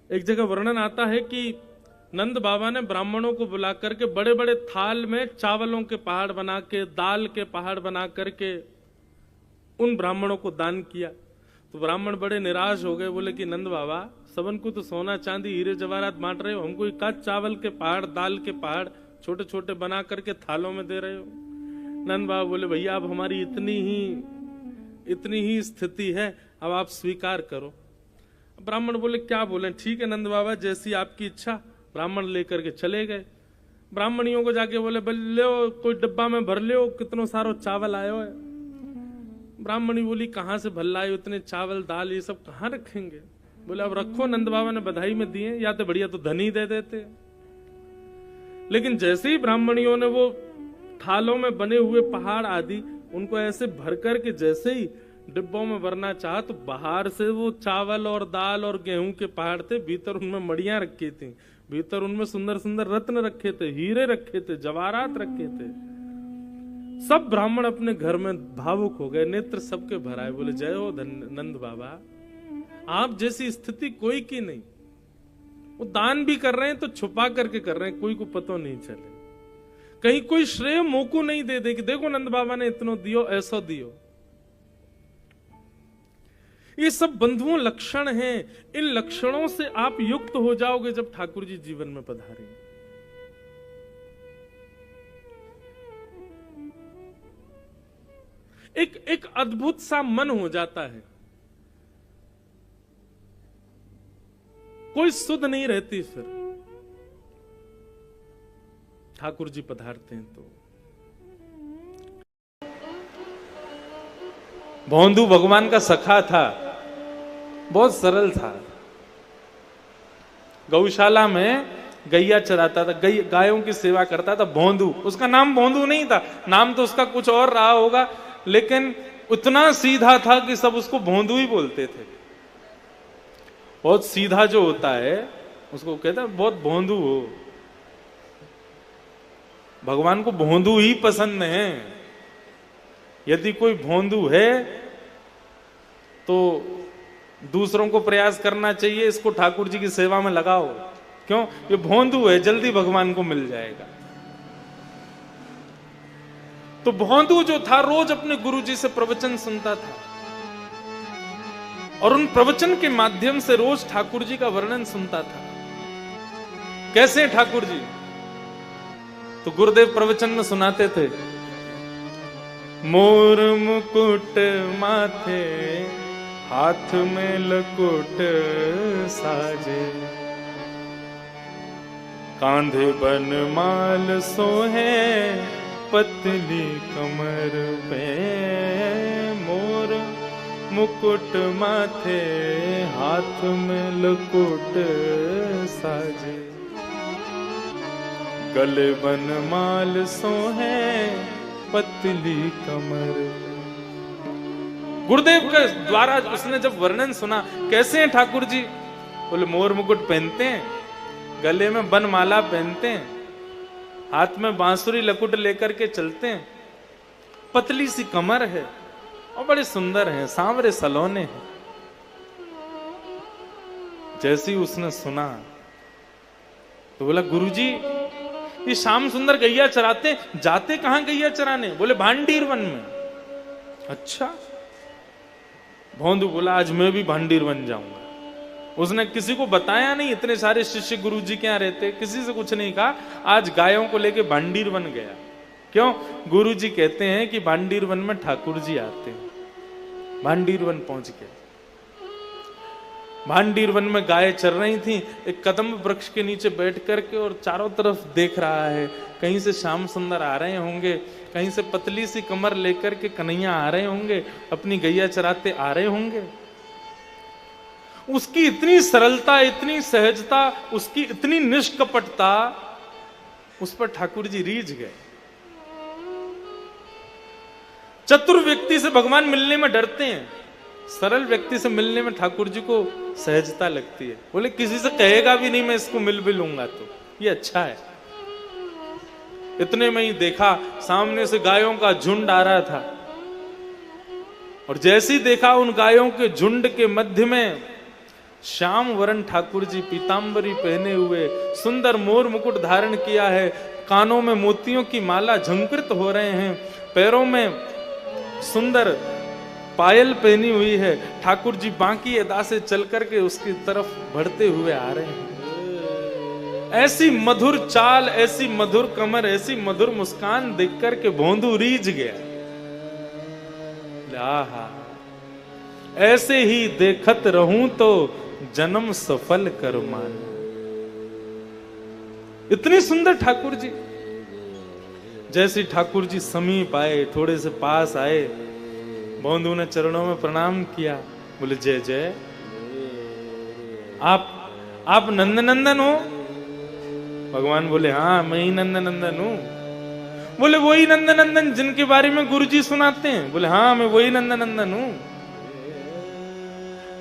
एक जगह वर्णन आता है कि नंद बाबा ने ब्राह्मणों को बुला करके बड़े बड़े थाल में चावलों के पहाड़ बना के, दाल के पहाड़ बना करके उन ब्राह्मणों को दान किया। तो ब्राह्मण बड़े निराश हो गए, बोले कि नंद बाबा सबन को तो सोना चांदी हीरे जवाहरात बांट रहे हो, हमको एक आध चावल के पहाड़, दाल के पहाड़ छोटे छोटे बना करके थालों में दे रहे हो। नंद बाबा बोले भैया अब हमारी इतनी ही स्थिति है, अब आप स्वीकार करो। ब्राह्मण बोले क्या बोले, ठीक है नंद बाबा जैसी आपकी इच्छा। ब्राह्मण लेकर के चले गए। ब्राह्मणियों को जाके बोले ले कोई डिब्बा में भर ले, कितनो सारो चावल आयो है। ब्राह्मणी बोली कहां से भर लाए इतने चावल दाल, ये सब कहां रखेंगे। बोले अब रखो, नंद बाबा ने बधाई में दिए, या तो बढ़िया तो धनी दे देते। लेकिन जैसे ही ब्राह्मणियों ने वो थालों में बने हुए पहाड़ आदि उनको ऐसे भर करके जैसे ही डिब्बों में भरना चाहा, तो बाहर से वो चावल और दाल और गेहूं के पहाड़ थे, भीतर उनमें मड़ियां रखी थी, भीतर उनमें सुंदर सुंदर रत्न रखे थे, हीरे रखे थे, जवाहरात रखे थे। सब ब्राह्मण अपने घर में भावुक हो गए, नेत्र सबके भराए, बोले जय हो नंद बाबा, आप जैसी स्थिति कोई की नहीं। वो दान भी कर रहे हैं तो छुपा करके कर रहे हैं, कोई को पता नहीं चले, कहीं कोई श्रेय मोको नहीं दे दे कि देखो नंद बाबा ने इतना दियो, ऐसा दियो। ये सब बंधुओं लक्षण हैं। इन लक्षणों से आप युक्त हो जाओगे जब ठाकुर जी जीवन में पधारेंगे। एक अद्भुत सा मन हो जाता है, कोई सुध नहीं रहती फिर ठाकुर जी पधारते हैं तो। भोंदू भगवान का सखा था, बहुत सरल था। गौशाला में गैया चराता था, गायों की सेवा करता था। भोंदू, उसका नाम भोंदू नहीं था, नाम तो उसका कुछ और रहा होगा, लेकिन उतना सीधा था कि सब उसको भोंदू ही बोलते थे। बहुत सीधा जो होता है उसको कहता है बहुत भोंदू हो। भगवान को भोंदू ही पसंद है। यदि कोई भोंदू है तो दूसरों को प्रयास करना चाहिए इसको ठाकुर जी की सेवा में लगाओ। क्यों? ये भोंदू है, जल्दी भगवान को मिल जाएगा। तो भोंदू जो था रोज अपने गुरुजी से प्रवचन सुनता था और उन प्रवचन के माध्यम से रोज ठाकुर जी का वर्णन सुनता था। कैसे ठाकुर जी? तो गुरुदेव प्रवचन में सुनाते थे, मोर मुकुट माथे हाथ में लकुट साजे, कांधे बनमाल सोहे पतली कमर पे, मोर मुकुट माथे हाथ में लकुट साजे, गले बनमाल सोहे पतली कमर। गुरुदेव के द्वारा उसने जब वर्णन सुना, कैसे हैं ठाकुर जी? बोले मोर मुकुट पहनते हैं, गले में बनमाला पहनते हैं, हाथ में बांसुरी लकुट लेकर के चलते हैं, पतली सी कमर है और बड़े सुंदर हैं, सांवरे सलोने हैं। जैसे ही उसने सुना तो बोला गुरुजी ये श्याम सुंदर गैया चराते, जाते कहां गैया चराने? बोले भांडीर वन में। अच्छा। भोंदू बोला आज मैं भी भांडीर वन जाऊंगा। उसने किसी को बताया नहीं, इतने सारे शिष्य गुरुजी के यहां रहते, किसी से कुछ नहीं कहा। आज गायों को लेके भांडीर वन गया। क्यों? गुरुजी कहते हैं कि भांडीर वन में ठाकुर जी आते हैं। भांडीर वन पहुंच गए। भांडीर वन में गायें चर रही थी, एक कदम्ब वृक्ष के नीचे बैठ करके और चारों तरफ देख रहा है। कहीं से श्याम सुंदर आ रहे होंगे, कहीं से पतली सी कमर लेकर के कन्हैया आ रहे होंगे, अपनी गैया चराते आ रहे होंगे। उसकी इतनी सरलता, इतनी सहजता, उसकी इतनी निष्कपटता, उस पर ठाकुर जी रीझ गए। चतुर व्यक्ति से भगवान मिलने में डरते हैं, सरल व्यक्ति से मिलने में ठाकुर जी को सहजता लगती है। बोले किसी से कहेगा भी नहीं मैं इसको मिल भी लूंगा तो ये अच्छा है। इतने में ही देखा सामने से गायों का झुंड आ रहा था, और जैसे ही देखा उन गायों के झुंड के मध्य में श्याम वरण ठाकुर जी पीतांबरी पहने हुए, सुंदर मोर मुकुट धारण किया है, कानों में मोतियों की माला झंकृत हो रहे हैं, पैरों में सुंदर पायल पहनी हुई है। ठाकुर जी बांकी अदा से चल करके उसकी तरफ बढ़ते हुए आ रहे हैं। ऐसी मधुर चाल, ऐसी मधुर कमर, ऐसी मधुर मुस्कान देख करके भोंदू रीझ गया। आहा, ऐसे ही देखत रहूं तो जन्म सफल कर मान। इतनी सुंदर ठाकुर जी। जैसे ठाकुर जी समीप आए, थोड़े से पास आए, भोंदू ने चरणों में प्रणाम किया। बोले जय जय, आप नंदनंदन हो? भगवान बोले हाँ मैं ही नंदनंदन हूं। बोले वही नंदनंदन जिनके बारे में गुरुजी सुनाते हैं? बोले हाँ मैं वही नंदनंदन हूं।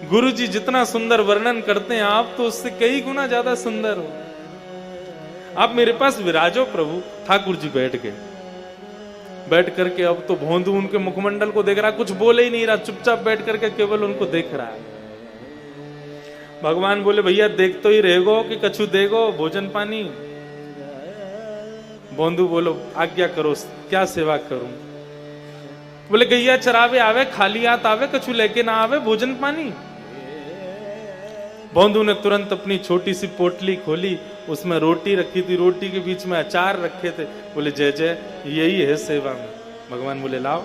गुरुजी जितना सुंदर वर्णन करते हैं आप तो उससे कई गुना ज्यादा सुंदर हो। आप मेरे पास विराजो प्रभु। ठाकुर जी बैठ गए। बैठ करके अब तो भोंदू उनके मुखमंडल को देख रहा, कुछ बोले ही नहीं रहा, चुपचाप बैठ करके केवल उनको देख रहा है। भगवान बोले भैया देख तो ही रहेगो कि कछु देगो भोजन पानी? भोंदू बोलो आज्ञा करो, क्या सेवा करूं? बोले गैया चरावे आवे, खाली हाथ आवे, कछु लेके ना आवे भोजन पानी? भोंदू ने तुरंत अपनी छोटी सी पोटली खोली, उसमें रोटी रखी थी, रोटी के बीच में अचार रखे थे। बोले जय जय, यही है सेवा में। भगवान बोले लाओ।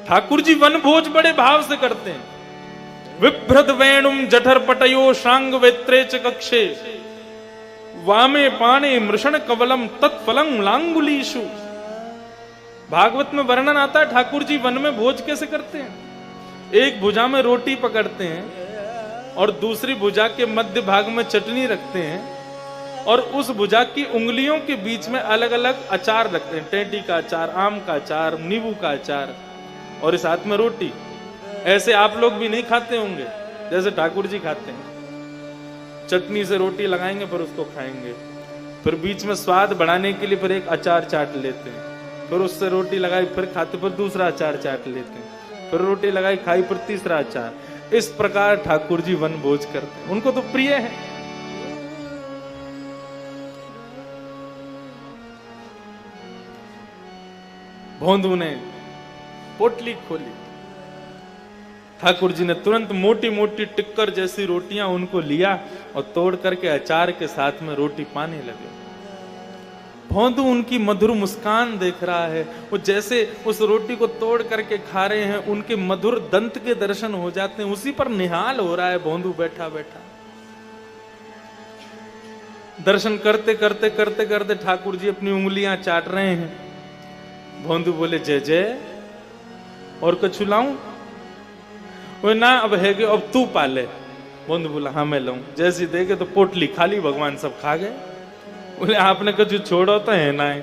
ठाकुर जी वन भोज बड़े भाव से करते हैं। विभ्रत वेणुम जठर पटयो श्रांग वेत्रे च कक्षे वामे पाणे मृषण कवलम तत्फलम लांगुलीशु। भागवत में वर्णन आता है ठाकुर जी वन में भोज कैसे करते हैं। एक भुजा में रोटी पकड़ते हैं और दूसरी भुजा के मध्य भाग में चटनी रखते हैं, और उस भुजा की उंगलियों के बीच में अलग अलग अचार रखते हैं। टेंटी का अचार, आम का अचार, नींबू का अचार, और इस हाथ में रोटी। ऐसे आप लोग भी नहीं खाते होंगे जैसे ठाकुर जी खाते हैं। चटनी से रोटी लगाएंगे फिर उसको खाएंगे, फिर बीच में स्वाद बढ़ाने के लिए फिर एक अचार चाट लेते हैं, फिर उससे रोटी लगाई फिर खाते, फिर दूसरा अचार चाट लेते हैं, फिर रोटी लगाई खाई फिर तीसरा अचार। इस प्रकार ठाकुर जी वन भोज करते हैं। उनको तो प्रिय है। भोंदू ने पोटली खोली, ठाकुर जी ने तुरंत मोटी मोटी टिक्कर जैसी रोटियां उनको लिया और तोड़ करके अचार के साथ में रोटी पाने लगे। भोंदू उनकी मधुर मुस्कान देख रहा है, वो जैसे उस रोटी को तोड़ करके खा रहे हैं, उनके मधुर दंत के दर्शन हो जाते हैं। उसी पर निहाल हो रहा है भोंदू बैठा बैठा। दर्शन करते करते करते करते ठाकुर जी अपनी उंगलियां चाट रहे हैं। भोंदू बोले जय जय, और कछु लाऊं? वो ना अब है कि अब तू पाले। भोंदू बोला हाँ मैं लाऊं। जैसी देखे तो पोटली खाली, भगवान सब खा गए। बोले आपने कछु छोड़ो तो है ना है।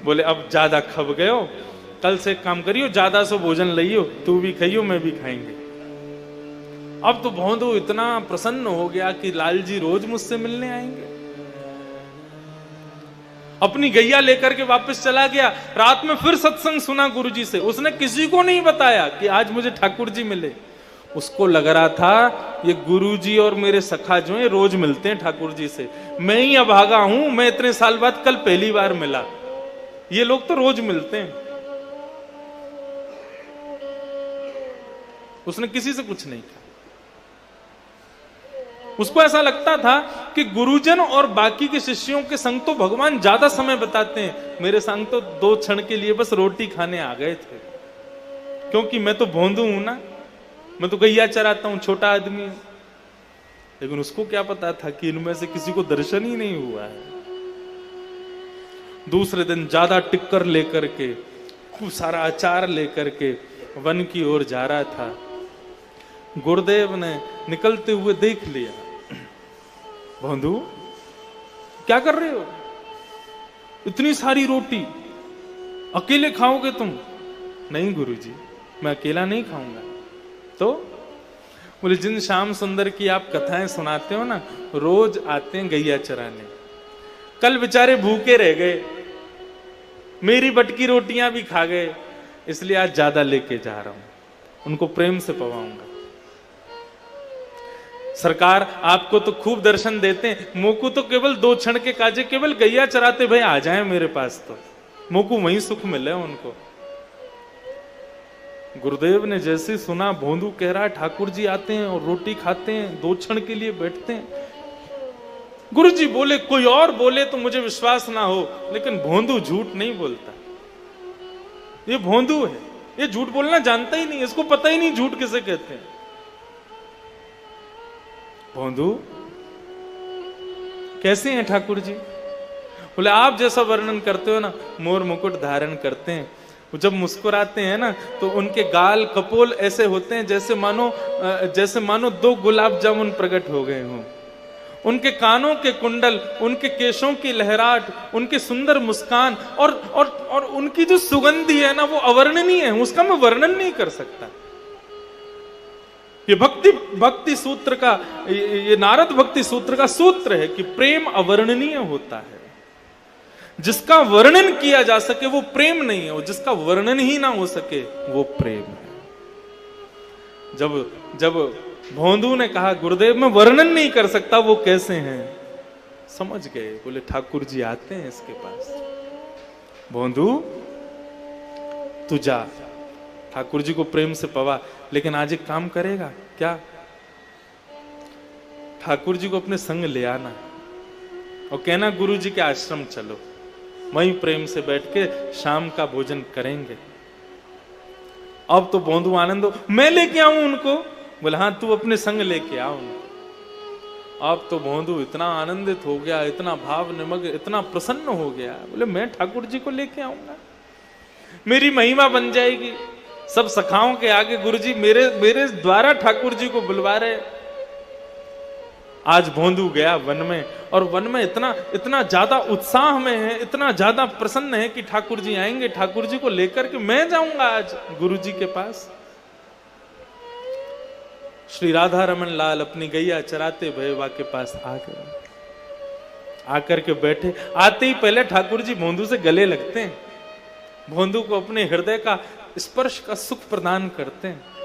बोले अब ज्यादा खब गए हो, कल से काम करियो, ज्यादा सो भोजन लियो, तू भी खाइयो मैं भी खाएंगे। अब तो भोंदू इतना प्रसन्न हो गया कि लाल जी रोज मुझसे मिलने आएंगे। अपनी गैया लेकर के वापस चला गया। रात में फिर सत्संग सुना गुरुजी से। उसने किसी को नहीं बताया कि आज मुझे ठाकुर जी मिले। उसको लग रहा था ये गुरुजी और मेरे सखा जो है रोज मिलते हैं ठाकुर जी से, मैं ही अभागा हूं, मैं इतने साल बाद कल पहली बार मिला, ये लोग तो रोज मिलते हैं। उसने किसी से कुछ नहीं कहा। उसको ऐसा लगता था कि गुरुजन और बाकी के शिष्यों के संग तो भगवान ज्यादा समय बताते हैं, मेरे संग तो 2 क्षण के लिए बस रोटी खाने आ गए थे, क्योंकि मैं तो भोंदू हूं ना। मैं तो गैया चराता हूं, छोटा आदमी हूं। लेकिन उसको क्या पता था कि इनमें से किसी को दर्शन ही नहीं हुआ है। दूसरे दिन ज्यादा टिक्कर लेकर के, खूब सारा अचार लेकर के वन की ओर जा रहा था। गुरुदेव ने निकलते हुए देख लिया। भोंदू, क्या कर रहे हो? इतनी सारी रोटी अकेले खाओगे तुम? नहीं गुरुजी, मैं अकेला नहीं खाऊंगा। तो बोले, जिन श्याम सुंदर की आप कथाएं सुनाते हो ना, रोज आते हैं गैया चराने। कल बेचारे भूखे रह गए, मेरी बटकी रोटियां भी खा गए, इसलिए आज ज्यादा लेके जा रहा हूं, उनको प्रेम से पवाऊंगा। सरकार आपको तो खूब दर्शन देते हैं, मोकू तो केवल 2 क्षण के काजे, केवल गैया चराते भाई आ जाए मेरे पास, तो मोकू वहीं सुख मिले उनको। गुरुदेव ने जैसे सुना, भोंदू कह रहा है ठाकुर जी आते हैं और रोटी खाते हैं, 2 क्षण के लिए बैठते हैं। गुरुजी बोले, कोई और बोले तो मुझे विश्वास ना हो, लेकिन भोंदू झूठ नहीं बोलता। ये भोंदू है, ये झूठ बोलना जानता ही नहीं, इसको पता ही नहीं झूठ किसे कहते हैं। भोंदू, कैसे हैं ठाकुर जी? बोले, आप जैसा वर्णन करते हो ना, मोर मुकुट धारण करते हैं, वो जब मुस्कुराते हैं ना तो उनके गाल कपोल ऐसे होते हैं जैसे मानो 2 गुलाब जामुन प्रकट हो गए हों। उनके कानों के कुंडल, उनके केशों की लहराट, उनके सुंदर मुस्कान और उनकी जो सुगंधी है ना, वो अवर्णनीय है, उसका मैं वर्णन नहीं कर सकता। ये भक्ति सूत्र का, ये नारद भक्ति सूत्र का सूत्र है कि प्रेम अवर्णनीय होता है। जिसका वर्णन किया जा सके वो प्रेम नहीं है, जिसका वर्णन ही ना हो सके वो प्रेम है। जब भोंदू ने कहा, गुरुदेव मैं वर्णन नहीं कर सकता वो कैसे हैं, समझ गए। बोले, ठाकुर जी आते हैं इसके पास। भोंदू, तू जा, ठाकुर जी को प्रेम से पवा, लेकिन आज एक काम करेगा क्या? ठाकुर जी को अपने संग ले आना और कहना गुरु जी के आश्रम चलो, वहीं प्रेम से बैठ के शाम का भोजन करेंगे। अब तो भोंदू आनंद हो, मैं लेके आऊं उनको? बोले, हाँ तू अपने संग लेके आओ। अब तो भोंदू इतना आनंदित हो गया, इतना भाव निमग, इतना प्रसन्न हो गया। बोले, मैं ठाकुर जी को लेके आऊंगा, मेरी महिमा बन जाएगी। सब सखाओं के आगे गुरुजी मेरे द्वारा ठाकुर जी को बुलवा रहे। आज भोंदू गया वन में, और वन में इतना ज्यादा उत्साह में है, इतना ज्यादा प्रसन्न है कि ठाकुर जी आएंगे, ठाकुर जी को लेकर के मैं जाऊंगा आज गुरु जी के पास। श्री राधा रमन लाल अपनी गैया चराते भैरवा के पास आ गए, आकर के बैठे। आते ही पहले ठाकुर जी भोंदू से गले लगते हैं, भोंदू को अपने हृदय का स्पर्श का सुख प्रदान करते हैं।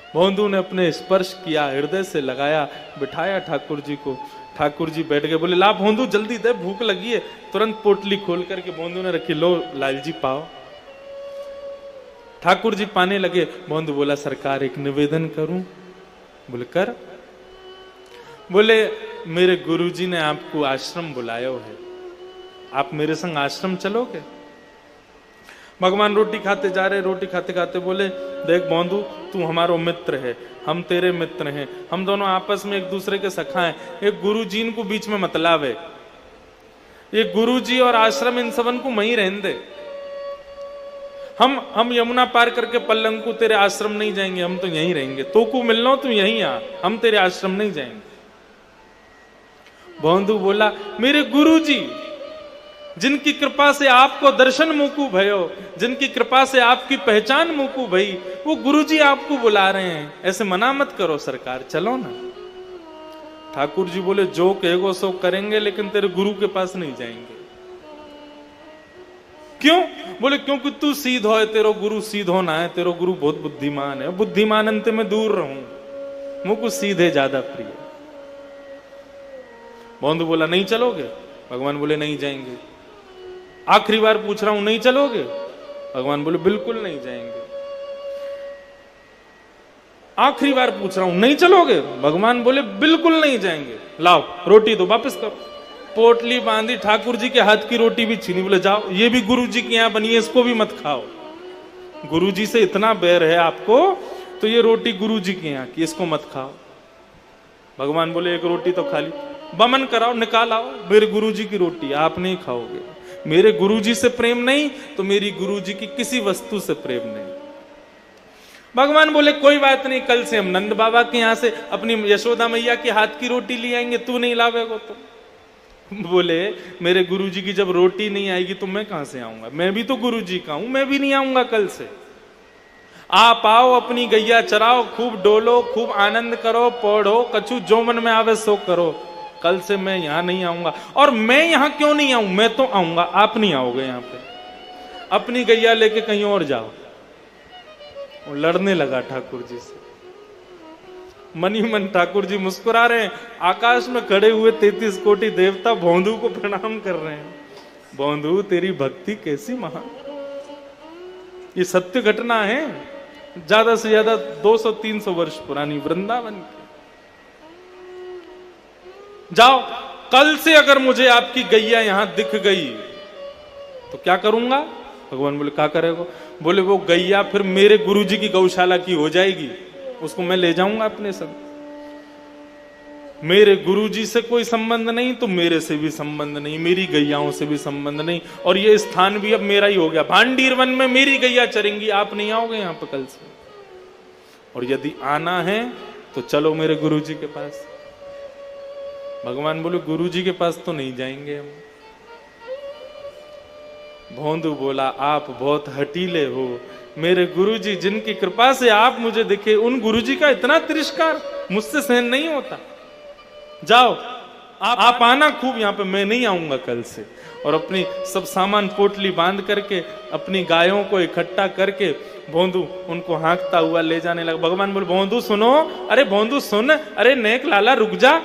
भोंदू ने अपने स्पर्श किया, हृदय से लगाया, बिठाया ठाकुर जी को। ठाकुर जी बैठ गए। बोले, ला भोंदू जल्दी दे, भूख लगी है। तुरंत पोटली खोल करके भोंदू ने रखी, लो लाल जी पाओ। ठाकुर जी पाने लगे। भोंदू बोला, सरकार एक निवेदन करूं? बोले, कर। बोले, मेरे गुरुजी ने आपको आश्रम बुलाया है, आप मेरे संग आश्रम चलोगे? भगवान रोटी खाते जा रहे, रोटी खाते खाते बोले, देख भोंदू, तू हमारा मित्र है, हम तेरे मित्र हैं, हम दोनों आपस में एक दूसरे के सखा हैं। एक गुरुजी को बीच में मत लावे, ये गुरुजी और आश्रम इन सबन को वहीं रहने दे। हम यमुना पार करके पल्लंकु तेरे आश्रम नहीं जाएंगे, हम तो यहीं रहेंगे। तो को मिलना तू यहीं आ, हम तेरे आश्रम नहीं जाएंगे। भोंदू बोला, मेरे गुरुजी जिनकी कृपा से आपको दर्शन मुकू भयो, जिनकी कृपा से आपकी पहचान मुकू भई, वो गुरुजी आपको बुला रहे हैं, ऐसे मना मत करो सरकार, चलो ना। ठाकुर जी बोले, जो कहेगो सो करेंगे, लेकिन तेरे गुरु के पास नहीं जाएंगे। क्यों? बोले, क्योंकि तू सीधो है, तेरो गुरु सीधो ना है, तेरो गुरु बहुत बुद्धिमान है, बुद्धिमान अंत में दूर रहूं, मुझको सीधे ज्यादा प्रिय। भोंदू बोला, नहीं चलोगे? भगवान बोले, नहीं जाएंगे। आखिरी बार पूछ रहा हूं, नहीं चलोगे? भगवान बोले, बिल्कुल नहीं जाएंगे। आखिरी बार पूछ रहा हूं, नहीं चलोगे? भगवान बोले, बिल्कुल नहीं जाएंगे। लाओ रोटी दो, वापस करो। पोटली बांधी, ठाकुर जी के हाथ की रोटी भी छीनी। बोले, जाओ, ये भी गुरु जी के यहां बनी है, इसको भी मत खाओ। गुरु जी से इतना बैर है आपको तो ये रोटी गुरु जी के यहाँ की, इसको मत खाओ। भगवान बोले एक रोटी तो खा ली, बमन कराओ, निकाल आओ, मेरे गुरु जी की रोटी आप नहीं खाओगे। मेरे गुरु जी से प्रेम नहीं तो मेरी गुरु जी की किसी वस्तु से प्रेम नहीं। भगवान बोले कोई बात नहीं, कल से हम नंद बाबा के यहां से अपनी यशोदा मैया के हाथ की रोटी ले आएंगे, तू नहीं लावेगा तो। बोले मेरे गुरु जी की जब रोटी नहीं आएगी तो मैं कहां से आऊंगा, मैं भी तो गुरु जी का हूं, मैं भी नहीं आऊंगा कल से। आप आओ, अपनी गैया चराओ, खूब डोलो, खूब आनंद करो, पढ़ो, कछु जो मन में आवे सो करो, कल से मैं यहां नहीं आऊंगा। और मैं यहां क्यों नहीं आऊं, मैं तो आऊंगा, आप नहीं आओगे यहां पे। अपनी गैया लेके कहीं और जाओ। वो लड़ने लगा ठाकुर जी से। मन ही मन ठाकुर जी मुस्कुरा रहे हैं। आकाश में खड़े हुए 33 कोटि देवता भोंदू को प्रणाम कर रहे हैं। भोंदू तेरी भक्ति कैसी महान। ये सत्य घटना है, ज्यादा से ज्यादा 200-300 वर्ष पुरानी, वृंदावन की। जाओ, कल से अगर मुझे आपकी गैया यहां दिख गई तो क्या करूंगा। भगवान बोले क्या करेगा। बोले वो गैया फिर मेरे गुरुजी की गौशाला की हो जाएगी, उसको मैं ले जाऊंगा अपने संग। मेरे गुरुजी से कोई संबंध नहीं तो मेरे से भी संबंध नहीं, मेरी गैयाओं से भी संबंध नहीं, और ये स्थान भी अब मेरा ही हो गया। भांडीर वन में मेरी गैया चरेंगी, आप नहीं आओगे यहां पर कल से। और यदि आना है तो चलो मेरे गुरुजी के पास। भगवान बोले गुरुजी के पास तो नहीं जाएंगे हम। भोंदू बोला आप बहुत हटीले हो, मेरे गुरुजी जिनकी कृपा से आप मुझे दिखे, उन गुरुजी का इतना तिरस्कार मुझसे सहन नहीं होता। जाओ आप आना खूब यहाँ पे, मैं नहीं आऊंगा कल से। और अपनी सब सामान पोटली बांध करके अपनी गायों को इकट्ठा करके भोंदू उनको हाँकता हुआ ले जाने लगा। भगवान बोले भोंदू सुनो, अरे भोंदू सुन, अरे नेक लाला रुक जा।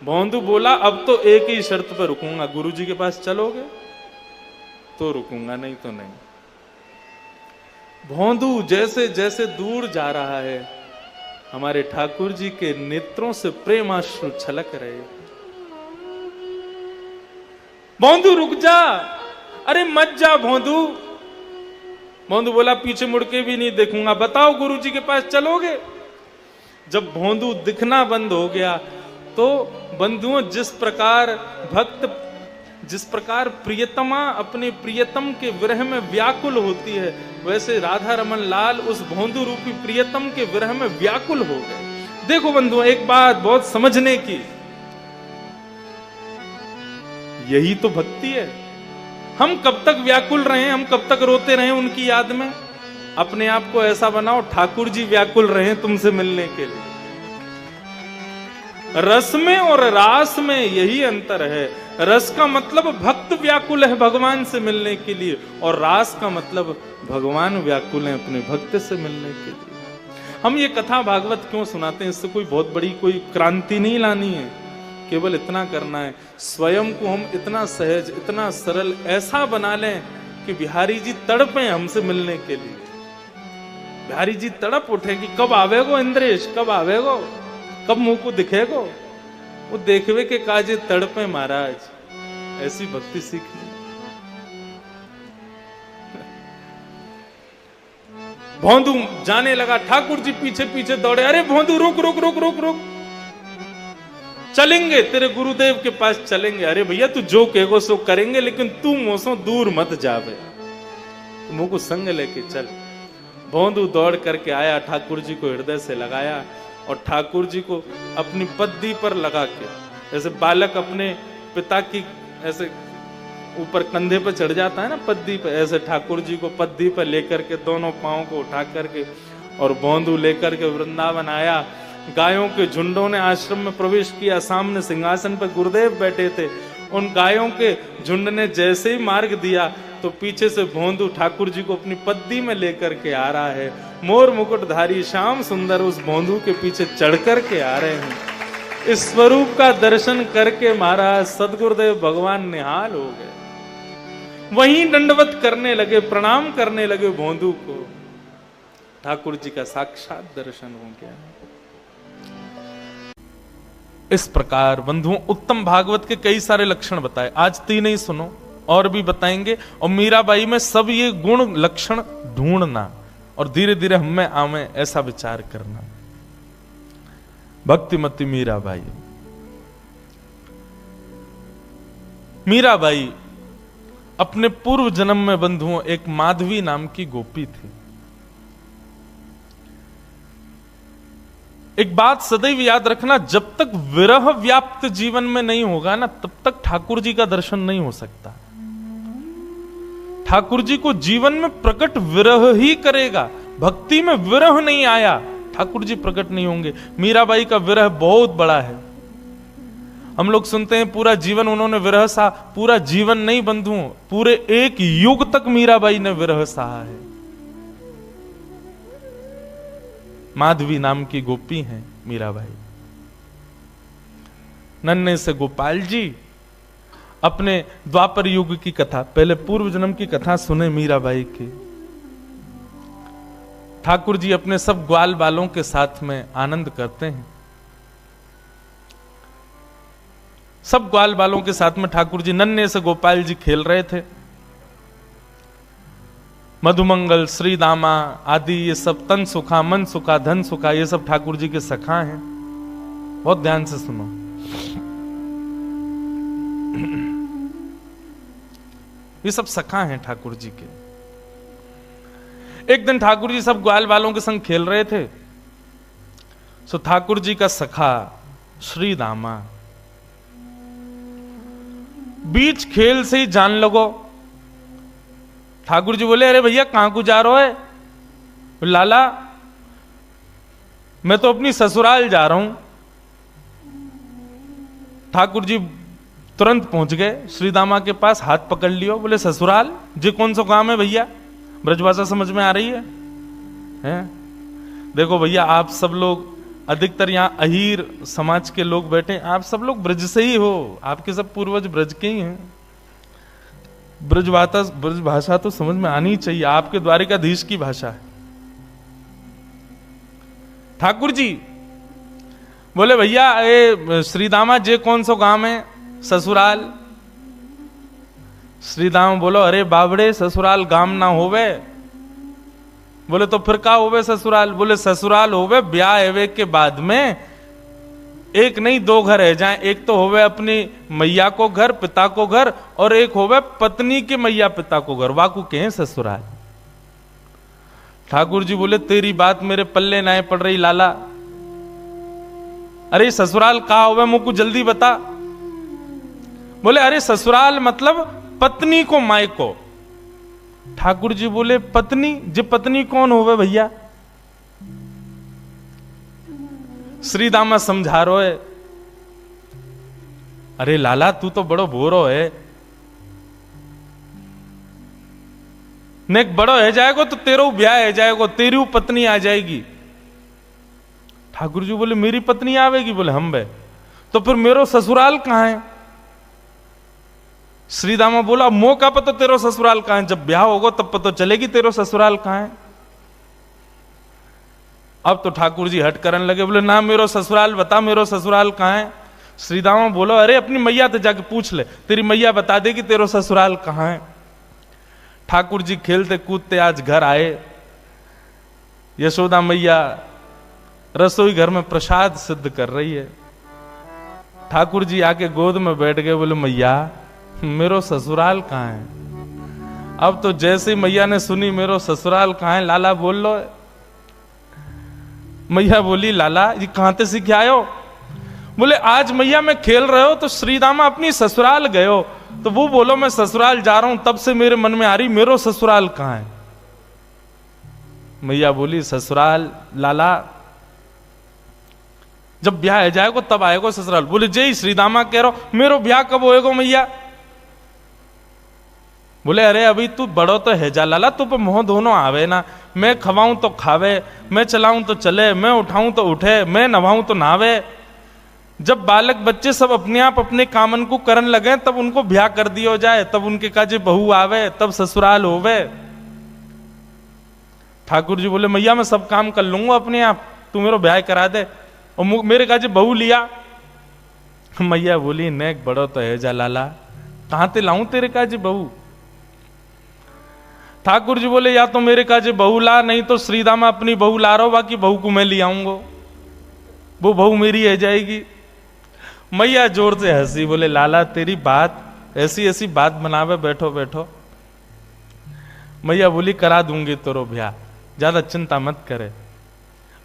भोंदू बोला अब तो एक ही शर्त पर रुकूंगा, गुरुजी के पास चलोगे तो रुकूंगा, नहीं तो नहीं। भोंदू जैसे जैसे दूर जा रहा है, हमारे ठाकुर जी के नेत्रों से प्रेमाश्रु छलक रहे। भोंदू रुक जा, अरे मत जा भोंदू। भोंदू बोला पीछे मुड़ के भी नहीं देखूंगा, बताओ गुरुजी के पास चलोगे। जब भोंदू दिखना बंद हो गया तो बंधुओं, जिस प्रकार प्रियतमा अपने प्रियतम के विरह में व्याकुल होती है, वैसे राधा रमन लाल उस भोंदू रूपी प्रियतम के विरह में व्याकुल हो गए। देखो बंधुओं, एक बात बहुत समझने की, यही तो भक्ति है। हम कब तक व्याकुल रहे, हम कब तक रोते रहे उनकी याद में। अपने आप को ऐसा बनाओ ठाकुर जी व्याकुल रहे तुमसे मिलने के लिए। रस में और रास में यही अंतर है। रस का मतलब भक्त व्याकुल है भगवान से मिलने के लिए, और रास का मतलब भगवान व्याकुल है अपने भक्त से मिलने के लिए। हम ये कथा भागवत क्यों सुनाते हैं, इससे कोई बहुत बड़ी कोई क्रांति नहीं लानी है, केवल इतना करना है स्वयं को हम इतना सहज, इतना सरल ऐसा बना लें कि बिहारी जी तड़पे हमसे मिलने के लिए। बिहारी जी तड़प उठे कि कब आवेगो इंद्रेश, कब आवेगो, कब मुंह को दिखेगो। वो देखवे के काजे तड़पे महाराज, ऐसी भक्ति सीखनी। भोंदू जाने लगा, ठाकुर जी पीछे पीछे दौड़े। अरे भोंदू रुक रुक रुक रुक रुक, चलेंगे तेरे गुरुदेव के पास चलेंगे। अरे भैया तू जो कहेगो सो करेंगे, लेकिन तू मोसो दूर मत जावे, मुंह को संग लेके चल। भोंदू दौड़ करके आया, ठाकुर जी को हृदय से लगाया और ठाकुर जी को अपनी पद्दी पर लगा के, जैसे बालक अपने पिता की ऐसे ऊपर कंधे पर चढ़ जाता है ना पद्दी पर, ऐसे ठाकुर जी को पद्दी पर लेकर के दोनों पांवों को उठा करके और भोंदू लेकर के वृंदावन आया। गायों के झुंडों ने आश्रम में प्रवेश किया, सामने सिंहासन पर गुरुदेव बैठे थे। उन गायों के झुंड ने जैसे ही मार्ग दिया तो पीछे से भोंदू ठाकुर जी को अपनी पद्दी में लेकर के आ रहा है। मोर मुकुटधारी श्याम सुंदर उस भोंदू के पीछे चढ़ करके आ रहे हैं। इस स्वरूप का दर्शन करके महाराज सदगुरुदेव भगवान निहाल हो गए। वहीं दंडवत करने लगे, प्रणाम करने लगे भोंदू को। ठाकुर जी का साक्षात दर्शन हो गया। इस प्रकार बंधुओं उत्तम भागवत के कई सारे लक्षण बताए, आज 3 ही सुनो और भी बताएंगे। और मीराबाई में सब ये गुण लक्षण ढूंढना, और धीरे धीरे हम में आवे, ऐसा विचार करना। भक्तिमती मीराबाई। मीराबाई अपने पूर्व जन्म में बंधुओं एक माधवी नाम की गोपी थी। एक बात सदैव याद रखना, जब तक विरह व्याप्त जीवन में नहीं होगा ना, तब तक ठाकुर जी का दर्शन नहीं हो सकता। ठाकुर जी को जीवन में प्रकट विरह ही करेगा। भक्ति में विरह नहीं आया, ठाकुर जी प्रकट नहीं होंगे। मीराबाई का विरह बहुत बड़ा है। हम लोग सुनते हैं पूरा जीवन उन्होंने विरह सहा। पूरा जीवन नहीं बंधुओं, पूरे एक युग तक मीराबाई ने विरह सहा है। माधवी नाम की गोपी हैं मीराबाई। नन्हे से गोपाल जी अपने द्वापर युग की कथा, पहले पूर्व जन्म की कथा सुने मीराबाई की। ठाकुर जी अपने सब ग्वाल बालों के साथ में आनंद करते हैं। सब ग्वाल बालों के साथ में ठाकुर जी, नन्हे से गोपाल जी खेल रहे थे। मधुमंगल, श्री दामा आदि ये सब, तन सुखा, मन सुखा, धन सुखा, ये सब ठाकुर जी के सखा हैं। बहुत ध्यान से सुनो। ये सब सखा हैं ठाकुर जी के। एक दिन ठाकुर जी सब ग्वाल वालों के संग खेल रहे थे। सो ठाकुर जी का सखा श्री दामा बीच खेल से ही जान लगो। ठाकुर जी बोले, अरे भैया कहां को जा रहे है? लाला मैं तो अपनी ससुराल जा रहा हूं। ठाकुर जी तुरंत पहुंच गए श्रीदामा के पास, हाथ पकड़ लियो। बोले, ससुराल जी कौन सा काम है भैया? ब्रजभाषा समझ में आ रही है? देखो भैया, आप सब लोग अधिकतर यहां अहीर समाज के लोग बैठे, आप सब लोग ब्रज से ही हो। आपके सब पूर्वज ब्रज के ही हैं। ब्रज भाषा तो समझ में आनी चाहिए, आपके द्वारिकाधीश की भाषा है। ठाकुर जी बोले, भैया ये श्रीदामा जे कौन सा गांव है? ससुराल। श्रीदामा बोलो, अरे बाबड़े ससुराल गांव ना होवे। बोले, तो फिर का होवे ससुराल? बोले, ससुराल होवे ब्याह एवे के बाद में एक नहीं दो घर है, जहां एक तो होवे अपनी मैया को घर, पिता को घर, और एक होवे पत्नी के मैया पिता को घर, वाकू के हैं ससुराल। ठाकुर जी बोले, तेरी बात मेरे पल्ले ना पड़ रही लाला। अरे ससुराल कहा होवे मुझको जल्दी बता। बोले, अरे ससुराल मतलब पत्नी को माय को। ठाकुर जी बोले, पत्नी? जे पत्नी कौन होवे भैया? श्रीदामा समझा रो है, अरे लाला तू तो बड़ो भोरो है, नेक बड़ो है जाएगो तो तेरो ब्याह है जाएगो, तेरी पत्नी आ जाएगी। ठाकुर जी बोले, मेरी पत्नी आवेगी? बोले, हम बे, तो फिर मेरो ससुराल कहां है? श्रीदामा बोला, मो का पता तेरो ससुराल कहां है? जब ब्याह होगा तब पता चलेगी तेरो ससुराल कहां है। अब तो ठाकुर जी हट करने लगे। बोले, ना मेरो ससुराल बता, मेरो ससुराल कहां है? श्रीदामा बोलो, अरे अपनी मैया तो जाके पूछ ले, तेरी मैया बता देगी तेरो ससुराल कहां है। ठाकुर जी खेलते कूदते आज घर आए। यशोदा मैया रसोई घर में प्रसाद सिद्ध कर रही है। ठाकुर जी आके गोद में बैठ गए। बोले, मैया मेरो ससुराल कहां है? अब तो जैसे मैया ने सुनी मेरो ससुराल कहां है, लाला बोल लो। मैया बोली, लाला ये कहां से सीख आयो? बोले, आज मैया मैं खेल रहे हो तो श्रीदामा अपनी ससुराल गए हो, तो वो बोलो मैं ससुराल जा रहा हूं, तब से मेरे मन में आ रही मेरो ससुराल कहां है। मैया बोली, ससुराल लाला जब ब्याह जाएगा तब आएगा ससुराल। बोले, जय श्रीदामा कह रहा हो, मेरो ब्याह कब होएगा मैया? बोले, अरे अभी तू बड़ो तो है जा लाला, तू पे मोह दोनों आवे ना। मैं खवाऊं तो खावे, मैं चलाऊं तो चले, मैं उठाऊं तो उठे, मैं नभाऊं तो नहावे। जब बालक बच्चे सब अपने आप अपने कामन को करन लगे, तब उनको ब्याह कर दियो जाए, तब उनके काजे बहू आवे, तब ससुराल होवे। ठाकुर जी बोले, मैया मैं सब काम कर लूंगा अपने आप, तू मेरा ब्याह करा दे, और मेरे काजे बहू लिया। मैया बोली, नेक बड़ो तो है जा लाला, कहां ते लाऊं तेरे काजे बहू? ठाकुर जी बोले या तो मेरे काजे बहू ला, नहीं तो श्रीदामा अपनी बहू ला रहा हो, बाकी बहू को मैं ले आऊंगा, वो बहू मेरी है जाएगी। मैया जोर से हंसी, बोले लाला तेरी बात ऐसी ऐसी बात बनावे, बैठो बैठो। मैया बोली करा दूंगी तेरो ब्याह, ज्यादा चिंता मत करे।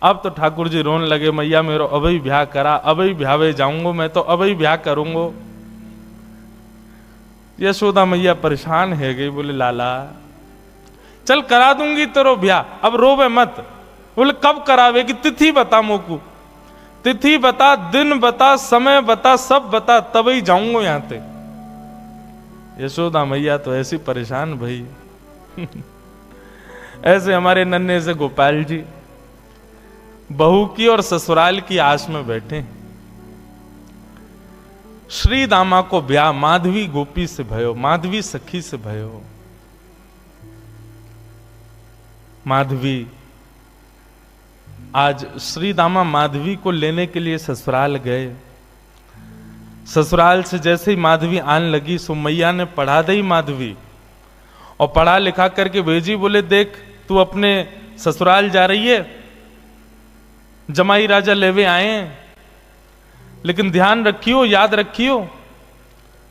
अब तो ठाकुर जी रोने लगे, मैया मेरो अभी ब्याह करा, अभी ब्यावे जाऊंगा, मैं तो अभी ब्याह करूंगा। यशोदा मैया परेशान है गई, बोले लाला चल करा दूंगी तेरो ब्याह, अब रोवे मत। बोले कब करावेगी, तिथि बता मोकू, तिथि बता, दिन बता, समय बता, सब बता, तभी जाऊंगा यहां ते। यशोदा मैया तो ऐसी परेशान भाई ऐसे हमारे नन्हे से गोपाल जी बहू की और ससुराल की आस में बैठे। श्री दामा को ब्याह माधवी गोपी से भयो, माधवी सखी से भयो। माधवी आज श्री दामा माधवी को लेने के लिए ससुराल गए। ससुराल से जैसे ही माधवी आने लगी सो मैया ने पढ़ा दी माधवी, और पढ़ा लिखा करके भेजी। बोले देख तू अपने ससुराल जा रही है, जमाई राजा लेवे आए हैं, लेकिन ध्यान रखियो, याद रखियो,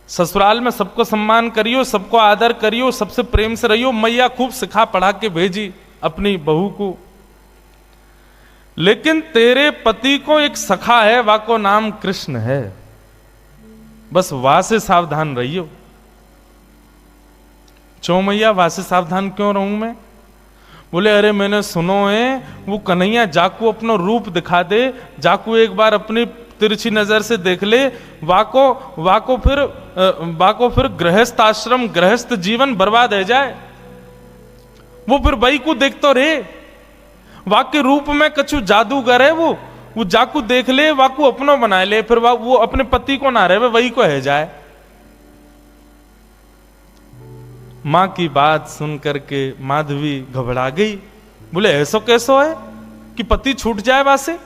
ससुराल में सबको सम्मान करियो, सबको आदर करियो, सबसे प्रेम से रहियो। मैया खूब सिखा पढ़ा के भेजी अपनी बहू को। लेकिन तेरे पति को एक सखा है, वाको नाम कृष्ण है, बस वहां से सावधान रहियो। चो मैया वहां से सावधान क्यों रहूं मैं? बोले अरे मैंने सुनो है वो कन्हैया जाकू अपना रूप दिखा दे, जाकू एक बार अपनी तिरछी नजर से देख ले, वाको फिर गृहस्थ आश्रम गृहस्थ जीवन बर्बाद है जाए। वो फिर बई को देखतो रे, वाके रूप में कछु जादूगर है, वो जाकू देख ले, वाकू अपनो बना ले, फिर वो अपने पति को ना रहे वही को है जाए। मां की बात सुन करके माधवी घबरा गई। बोले ऐसो कैसो है कि पति छूट जाए वासे?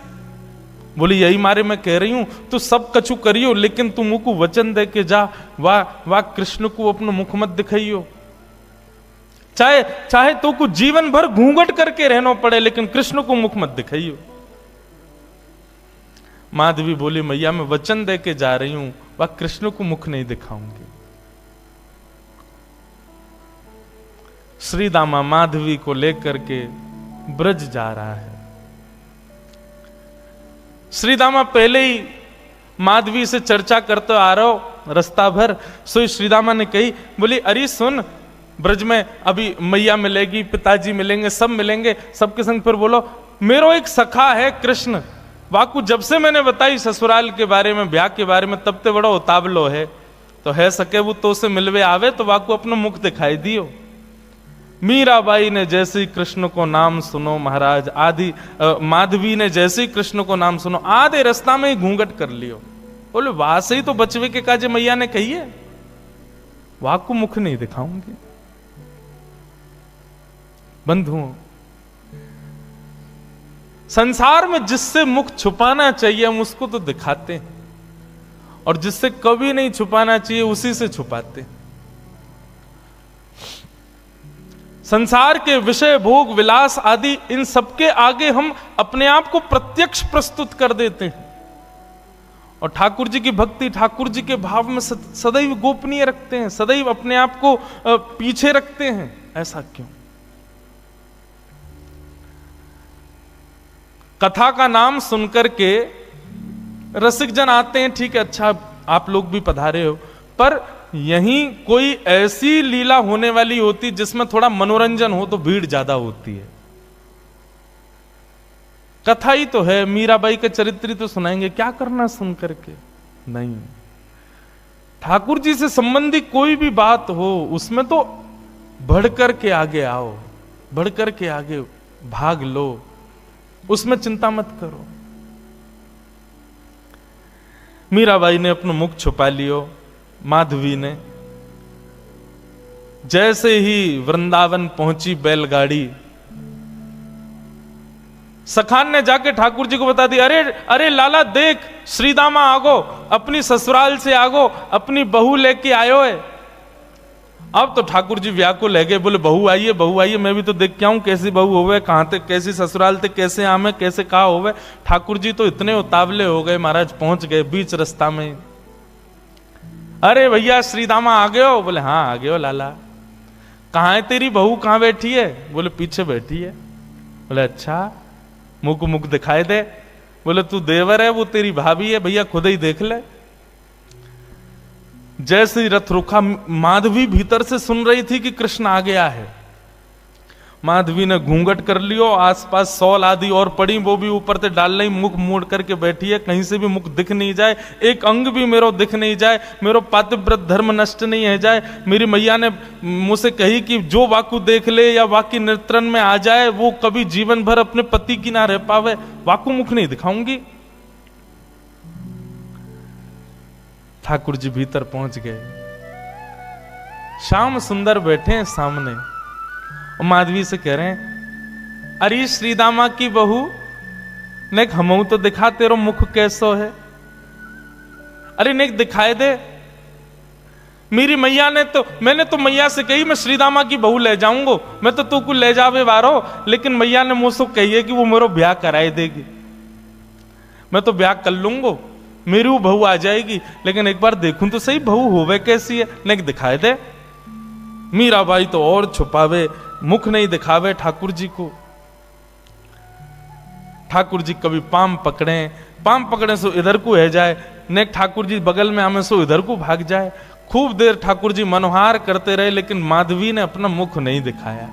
बोली यही मारे मैं कह रही हूं, तू सब कछु करियो, लेकिन तू मुंह को वचन दे के जा, वाह कृष्ण को अपना मुख मत दिखाइयो। चाहे तो को जीवन भर घूंघट करके रहना पड़े, लेकिन कृष्ण को मुख मत दिखाइयो। माधवी बोली मैया मैं वचन दे के जा रही हूं, वह कृष्ण को मुख नहीं दिखाऊंगी। श्री दामा माधवी को लेकर के ब्रज जा रहा है। श्री दामा पहले ही माधवी से चर्चा करते आ रहा हो रास्ता भर। सो श्री दामा ने कही, बोली अरे सुन, ब्रज में अभी मैया मिलेगी, पिताजी मिलेंगे, सब मिलेंगे, सबके संग फिर बोलो मेरो एक सखा है कृष्ण, वाकू जब से मैंने बताई ससुराल के बारे में, ब्याह के बारे में, तब ते बड़ा उतावलो है, तो है सके वो तो से मिलवे आवे तो वाकू अपना मुख दिखाई दियो। मीराबाई ने जैसे ही कृष्ण को नाम सुनो महाराज, आदि माधवी ने जैसे ही कृष्ण को नाम सुनो, आधे रास्ता में ही घूंघट कर लियो। बोले वहां से ही तो बचवे के काजे मैया ने कही है, वाकू मुख नहीं दिखाऊंगी। बंधुओं, संसार में जिससे मुख छुपाना चाहिए हम उसको तो दिखाते हैं, और जिससे कभी नहीं छुपाना चाहिए उसी से छुपाते हैं। संसार के विषय भोग विलास आदि इन सबके आगे हम अपने आप को प्रत्यक्ष प्रस्तुत कर देते हैं, और ठाकुर जी की भक्ति, ठाकुर जी के भाव में सदैव गोपनीय रखते हैं, सदैव अपने आप को पीछे रखते हैं। ऐसा क्यों? कथा का नाम सुनकर के रसिक जन आते हैं, ठीक है, अच्छा आप लोग भी पधारे हो, पर यहीं कोई ऐसी लीला होने वाली होती जिसमें थोड़ा मनोरंजन हो तो भीड़ ज्यादा होती है। कथा ही तो है, मीराबाई का चरित्र तो सुनाएंगे, क्या करना सुन करके? नहीं, ठाकुर जी से संबंधी कोई भी बात हो उसमें तो बढ़ करके आगे आओ, बढ़ करके आगे भाग लो, उसमें चिंता मत करो। मीराबाई ने अपना मुख छुपा लियो। माधवी ने जैसे ही वृंदावन पहुंची बैलगाड़ी, सखान ने जाके ठाकुर जी को बता दी, अरे अरे लाला देख, श्रीदामा आगो, अपनी ससुराल से आगो, अपनी बहू लेके आयो है। अब तो ठाकुर जी व्याकुल है गए, बोले बहू आइए, मैं भी तो देख के आऊं कैसी बहू होवे, कहां तक कैसी ससुराल थे, कैसे आमे, कैसे कहा होवे। ठाकुर जी तो इतने उतावले हो गए महाराज, पहुंच गए बीच रास्ता में। अरे भैया श्रीदामा आ गए हो? बोले हाँ आ गए हो लाला। कहाँ है तेरी बहू, कहाँ बैठी है? बोले पीछे बैठी है। बोले अच्छा, मुख दिखाई दे। बोले तू देवर है, वो तेरी भाभी है, भैया खुद ही देख ले। जैसे ही रथ रुका, माधवी भीतर से सुन रही थी कि कृष्ण आ गया है। माधवी ने घूंघट कर लियो, आसपास सौल आदि और पड़ी, वो भी ऊपर से डाल ली, मुख मोड़ करके बैठी है, कहीं से भी मुख दिख नहीं जाए, एक अंग भी मेरो दिख नहीं जाए, मेरो पातिव्रत धर्म नष्ट नहीं है जाए। मेरी मैया ने मुझसे कही कि जो वाकु देख ले या वाक्य नियंत्रण में आ जाए वो कभी जीवन भर अपने पति की ना रह पावे, वाकु मुख नहीं दिखाऊंगी। ठाकुर जी भीतर पहुंच गए, श्याम सुंदर बैठे हैं सामने, और माधवी से कह रहे हैं अरे श्रीदामा की बहू नेक हमऊ तो दिखा, तेरो मुख कैसो है, अरे नेक दिखाए दे। मेरी मैया ने तो, मैंने तो मैया से कही मैं श्रीदामा की बहू ले जाऊंगा, मैं तो तू को ले जावे वारो, लेकिन मैया ने मुझसे कही है कि वो मेरा ब्याह कराए देगी। मैं तो ब्याह कर लूंगा, मेरी वो बहू आ जाएगी, लेकिन एक बार देखूं तो सही बहू होवे कैसी है, नेक दिखाए दे। मीराबाई तो और छुपावे, मुख नहीं दिखावे ठाकुर जी को। ठाकुर जी कभी पाम पकड़े सो इधर को है जाए, नेक ठाकुर जी बगल में आमे सो इधर को भाग जाए। खूब देर ठाकुर जी मनोहार करते रहे, लेकिन माधवी ने अपना मुख नहीं दिखाया।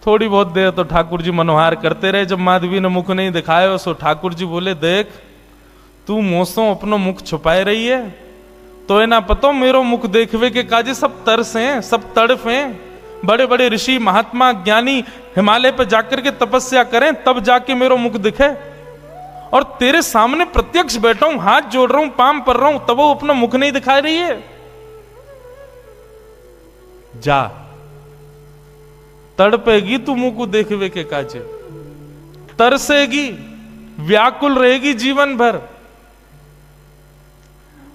थोड़ी बहुत देर तो ठाकुर जी मनोहार करते रहे, जब माधवी ने मुख नहीं दिखाया सो ठाकुर जी बोले देख तू मोसों अपनो मुख छुपाए रही है, तो है ना पतो मेरो मुख देखवे के काजे सब तरस हैं, सब तड़फ हैं। बड़े बड़े ऋषि महात्मा ज्ञानी हिमालय पर जाकर के तपस्या करें तब जाके मेरो मुख दिखे, और तेरे सामने प्रत्यक्ष बैठा हूं, हाथ जोड़ रहा हूं, पाम पर रहा हूं, तब वो अपना मुख नहीं दिखा रही है। जा तड़पेगी तू मुंह को देखवे के काजे, तरसेगी, व्याकुल रहेगी जीवन भर।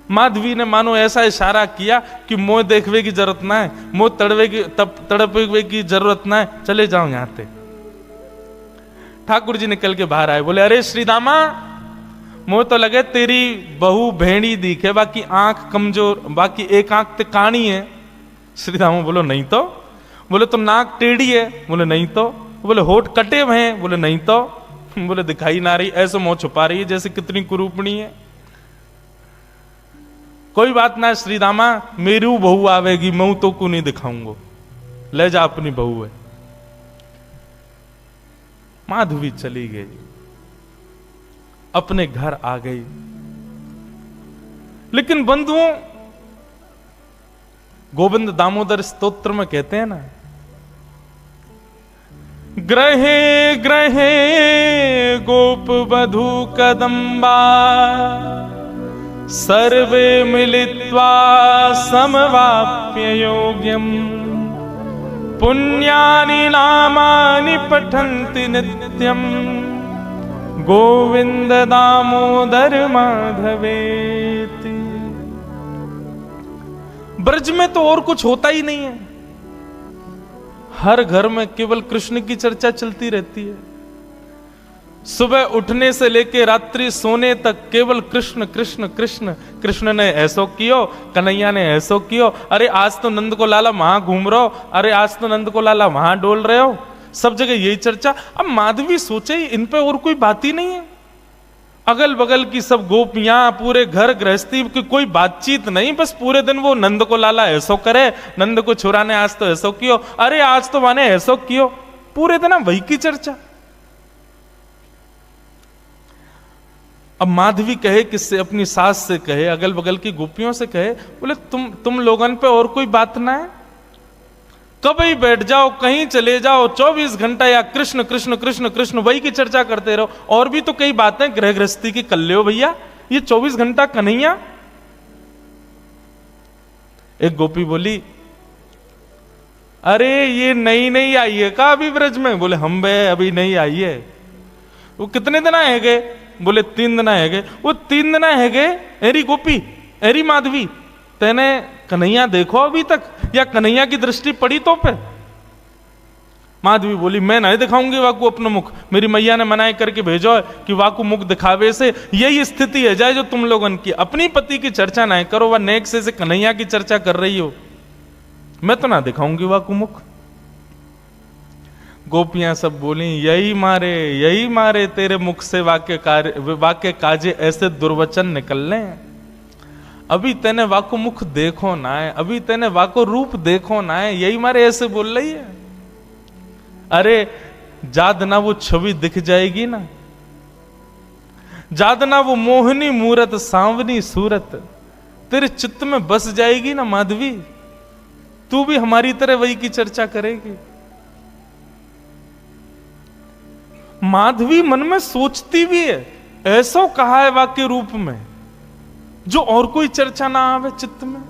माधवी ने मानो ऐसा इशारा किया कि मोह देखवे की जरूरत ना है, मोह तड़पवे की जरूरत ना है, चले जाओ यहां से। ठाकुर जी निकल के बाहर आए, बोले अरे श्रीदामा मोह तो लगे तेरी बहू भेड़ी दिखे, बाकी आंख कमजोर, बाकी एक आंख ते काणी है। श्रीदामा बोलो नहीं तो। बोले तो नाक टेढ़ी है? बोले नहीं तो। बोले होठ कटे हुए हैं? बोले नहीं तो। बोले दिखाई ना रही, ऐसे मुंह छुपा रही है जैसे कितनी कुरूपणी है। कोई बात ना श्रीदामा, मेरी बहू आवेगी, मैं तो को नहीं दिखाऊंगा, ले जा अपनी बहू है। माधवी चली गई, अपने घर आ गई। लेकिन बंधुओं, गोविंद दामोदर स्तोत्र में कहते हैं ना, ग्रहे ग्रहे गोप बधू कदम्बा सर्वे मिलित्वा समवाप्य योग्यम पुण्यानि नामानि पठन्ति नित्यम गोविंद दामोदर माधवेति। ब्रज में तो और कुछ होता ही नहीं है, हर घर में केवल कृष्ण की चर्चा चलती रहती है। सुबह उठने से लेके रात्रि सोने तक केवल कृष्ण कृष्ण कृष्ण। कृष्ण ने ऐसो कियो, कन्हैया ने ऐसो कियो, अरे आज तो नंद को लाला वहां घूम रहे हो, अरे आज तो नंद को लाला वहां डोल रहे हो, सब जगह यही चर्चा। अब माधवी सोचे इन पे और कोई बात ही नहीं है, अगल बगल की सब गोपियां, पूरे घर गृहस्थी की कोई बातचीत नहीं, बस पूरे दिन वो नंद को लाला ऐसो करे, नंद को छुरा ने आज तो ऐसो कियो, अरे आज तो माने ऐसो कियो, पूरे दिन वही की चर्चा। अब माधवी कहे किससे? अपनी सास से कहे, अगल बगल की गोपियों से कहे, बोले तुम लोगन पे और कोई बात ना है? कभी बैठ जाओ, कहीं चले जाओ, 24 घंटा या कृष्ण कृष्ण कृष्ण कृष्ण वही की चर्चा करते रहो। और भी तो कई बातें गृह गृहस्थी की कर ले हो भैया, ये 24 घंटा कन्हैया। एक गोपी बोली, अरे ये नई आई है का अभी ब्रज में? बोले हम बे अभी नहीं आई है। वो कितने दिन है गए? बोले 3 दिन है गए। वो 3 दिन है गए, एरी गोपी एरी माधवी तेने कन्हैया देखो अभी तक, या कन्हैया की दृष्टि पड़ी तो पे? माधवी बोली, मैं नहीं दिखाऊंगी वाकू अपना मुख, मेरी मैया ने मनाई करके भेजो है कि वाकू मुख दिखावे से। यही स्थिति है जाए जो तुम लोगन की, अपनी पति की चर्चा नहीं करो, वह नेक से कन्हैया की चर्चा कर रही हो, मैं तो ना दिखाऊंगी वाकू मुख। गोपियां सब बोली, यही मारे तेरे मुख से वाक्य काजे ऐसे दुर्वचन निकलने। अभी तेने वाको मुख देखो ना है, अभी तेने वाको रूप देखो ना है, यही मारे ऐसे बोल रही है। अरे जाद ना वो छवि दिख जाएगी ना, जाद ना वो मोहनी मूरत सांवनी सूरत तेरे चित्त में बस जाएगी ना माधवी, तू भी हमारी तरह वही की चर्चा करेगी। माधवी मन में सोचती भी है, ऐसा कहा है वाक्य रूप में जो और कोई चर्चा ना आवे चित्त में।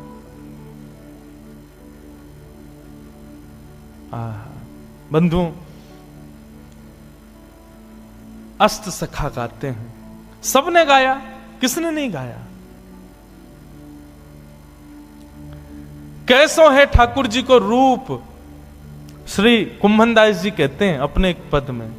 बंधुओं, अष्ट सखा गाते हैं, सबने गाया, किसने नहीं गाया? कैसो है ठाकुर जी को रूप, श्री कुंभनदास जी कहते हैं अपने एक पद में,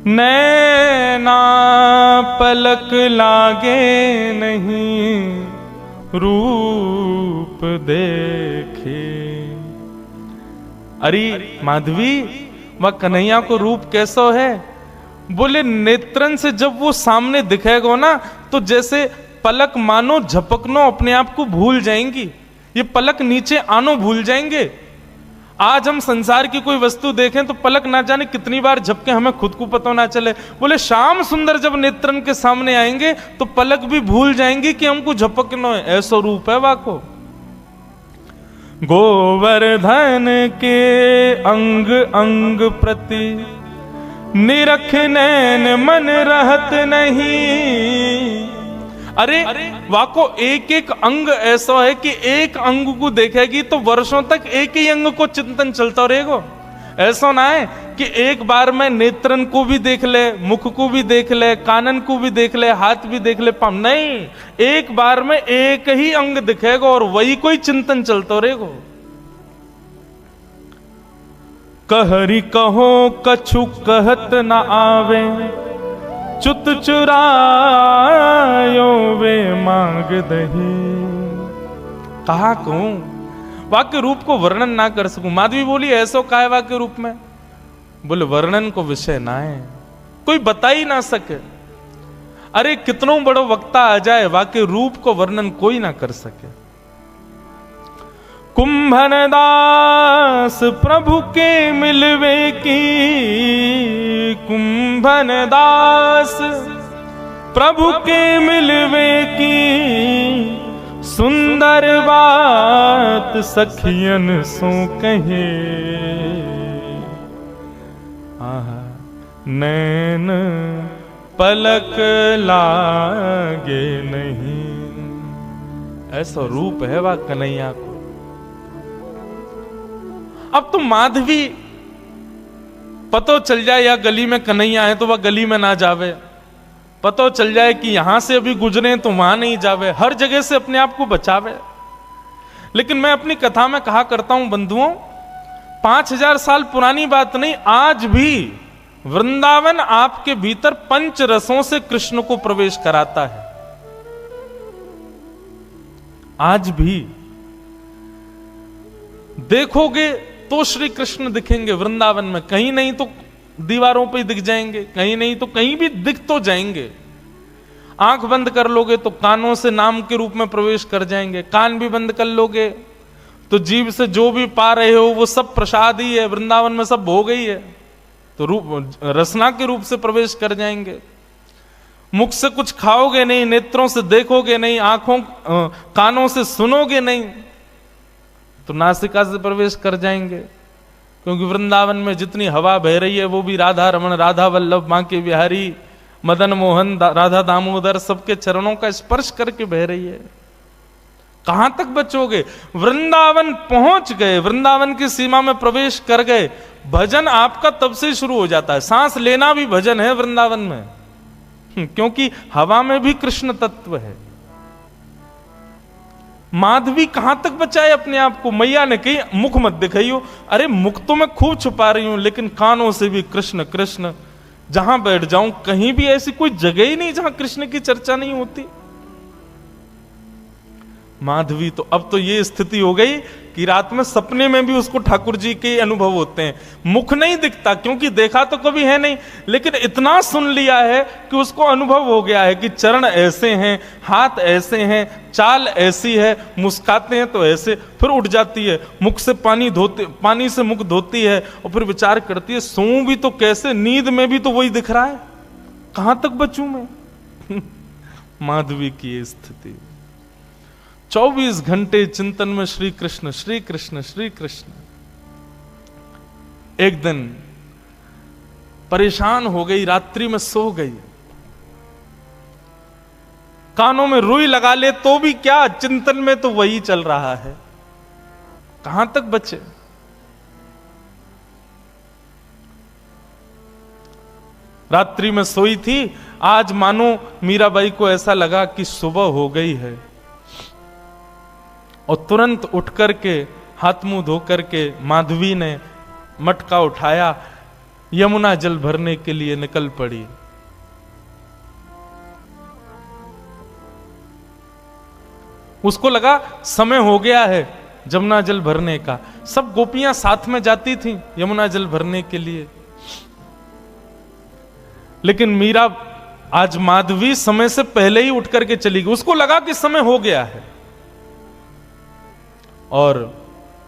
नैना पलक लागे नहीं रूप देखे। अरे माधवी, वह कन्हैया को रूप कैसो है? बोले नेत्रन से जब वो सामने दिखेगा ना, तो जैसे पलक मानो झपकनो अपने आप को भूल जाएंगी, ये पलक नीचे आनो भूल जाएंगे। आज हम संसार की कोई वस्तु देखें तो पलक ना जाने कितनी बार झपके, हमें खुद को पता ना चले। बोले श्याम सुंदर जब नेत्रन के सामने आएंगे तो पलक भी भूल जाएंगी कि हमको झपकना है, ऐसा रूप है वाको। गोवर्धन के अंग अंग प्रति निरख नैन मन रहत नहीं। अरे वाको एक एक अंग ऐसा है कि एक अंग को देखेगी तो वर्षों तक एक ही अंग को चिंतन चलता रहेगा। ऐसा ना है कि एक बार में नेत्रन को भी देख ले, मुख को भी देख ले, कानन को भी देख ले, हाथ भी देख ले, पाँव नहीं, एक बार में एक ही अंग दिखेगा और वही कोई चिंतन चलता रहेगा। कहरी कहो कछु कहत न आवे, चुत चुरायो वे मांग दही। कहा कहूं, वाक्य रूप को वर्णन ना कर सकूं। माधवी बोली, ऐसो का है वाक्य रूप में? बोले वर्णन को विषय ना है, कोई बता ही ना सके। अरे कितनों बड़ो वक्ता आ जाए, वाक्य रूप को वर्णन कोई ना कर सके। कुंभनदास प्रभु के मिलवे की, कुंभनदास प्रभु के मिलवे की, सुंदर बात सखियन सो कहे। नैन पलक लागे नहीं, ऐसा रूप है वह कन्हैया को। अब तो माधवी पतो चल जाए या गली में कन्हैया है तो वह गली में ना जावे, पतो चल जाए कि यहां से अभी गुजरे तो वहां नहीं जावे, हर जगह से अपने आप को बचावे। लेकिन मैं अपनी कथा में कहा करता हूं बंधुओं, 5000 साल पुरानी बात नहीं, आज भी वृंदावन आपके भीतर पंच रसों से कृष्ण को प्रवेश कराता है। आज भी देखोगे तो श्री कृष्ण दिखेंगे वृंदावन में, कहीं नहीं तो दीवारों पे दिख जाएंगे, कहीं नहीं तो कहीं भी दिख तो जाएंगे। आंख बंद कर लोगे तो कानों से नाम के रूप में प्रवेश कर जाएंगे, कान भी बंद कर लोगे तो जीभ से जो भी पा रहे हो वो सब प्रसाद ही है, वृंदावन में सब हो गई है, तो रूप रसना के रूप से प्रवेश कर जाएंगे। मुख से कुछ खाओगे नहीं, नेत्रों से देखोगे नहीं, आंखों कानों से सुनोगे नहीं, तो नासिका से प्रवेश कर जाएंगे। क्योंकि वृंदावन में जितनी हवा बह रही है वो भी राधा रमण, राधा वल्लभ, बांके बिहारी, मदन मोहन, राधा दामोदर सबके चरणों का स्पर्श करके बह रही है। कहां तक बचोगे? वृंदावन पहुंच गए, वृंदावन की सीमा में प्रवेश कर गए, भजन आपका तब से शुरू हो जाता है। सांस लेना भी भजन है वृंदावन में। क्योंकि हवा में भी कृष्ण तत्व है। माधवी कहां तक बचाए अपने आप को? मैया ने कही मुख मत दिखाइयो। अरे मुख तो मैं खूब छुपा रही हूं, लेकिन कानों से भी कृष्ण कृष्ण। जहां बैठ जाऊं कहीं भी ऐसी कोई जगह ही नहीं जहां कृष्ण की चर्चा नहीं होती। माधवी तो अब तो ये स्थिति हो गई कि रात में सपने में भी उसको ठाकुर जी के अनुभव होते हैं। मुख नहीं दिखता क्योंकि देखा तो कभी है नहीं, लेकिन इतना सुन लिया है कि उसको अनुभव हो गया है कि चरण ऐसे हैं, हाथ ऐसे हैं, चाल ऐसी है, मुस्काते हैं तो ऐसे। फिर उठ जाती है, मुख से पानी से मुख धोती है और फिर विचार करती है सोऊं भी तो कैसे, नींद में भी तो वही दिख रहा है, कहां तक बचूं मैं। माधवी की ये स्थिति। 24 घंटे चिंतन में श्री कृष्ण श्री कृष्ण श्री कृष्ण। एक दिन परेशान हो गई, रात्रि में सो गई, कानों में रुई लगा ले तो भी क्या, चिंतन में तो वही चल रहा है, कहां तक बचे। रात्रि में सोई थी, आज मानो मीराबाई को ऐसा लगा कि सुबह हो गई है, और तुरंत उठ करके हाथ मुंह धो करके माधवी ने मटका उठाया, यमुना जल भरने के लिए निकल पड़ी। उसको लगा समय हो गया है यमुना जल भरने का। सब गोपियां साथ में जाती थीं यमुना जल भरने के लिए, लेकिन मीरा आज माधवी समय से पहले ही उठ करके चली गई। उसको लगा कि समय हो गया है, और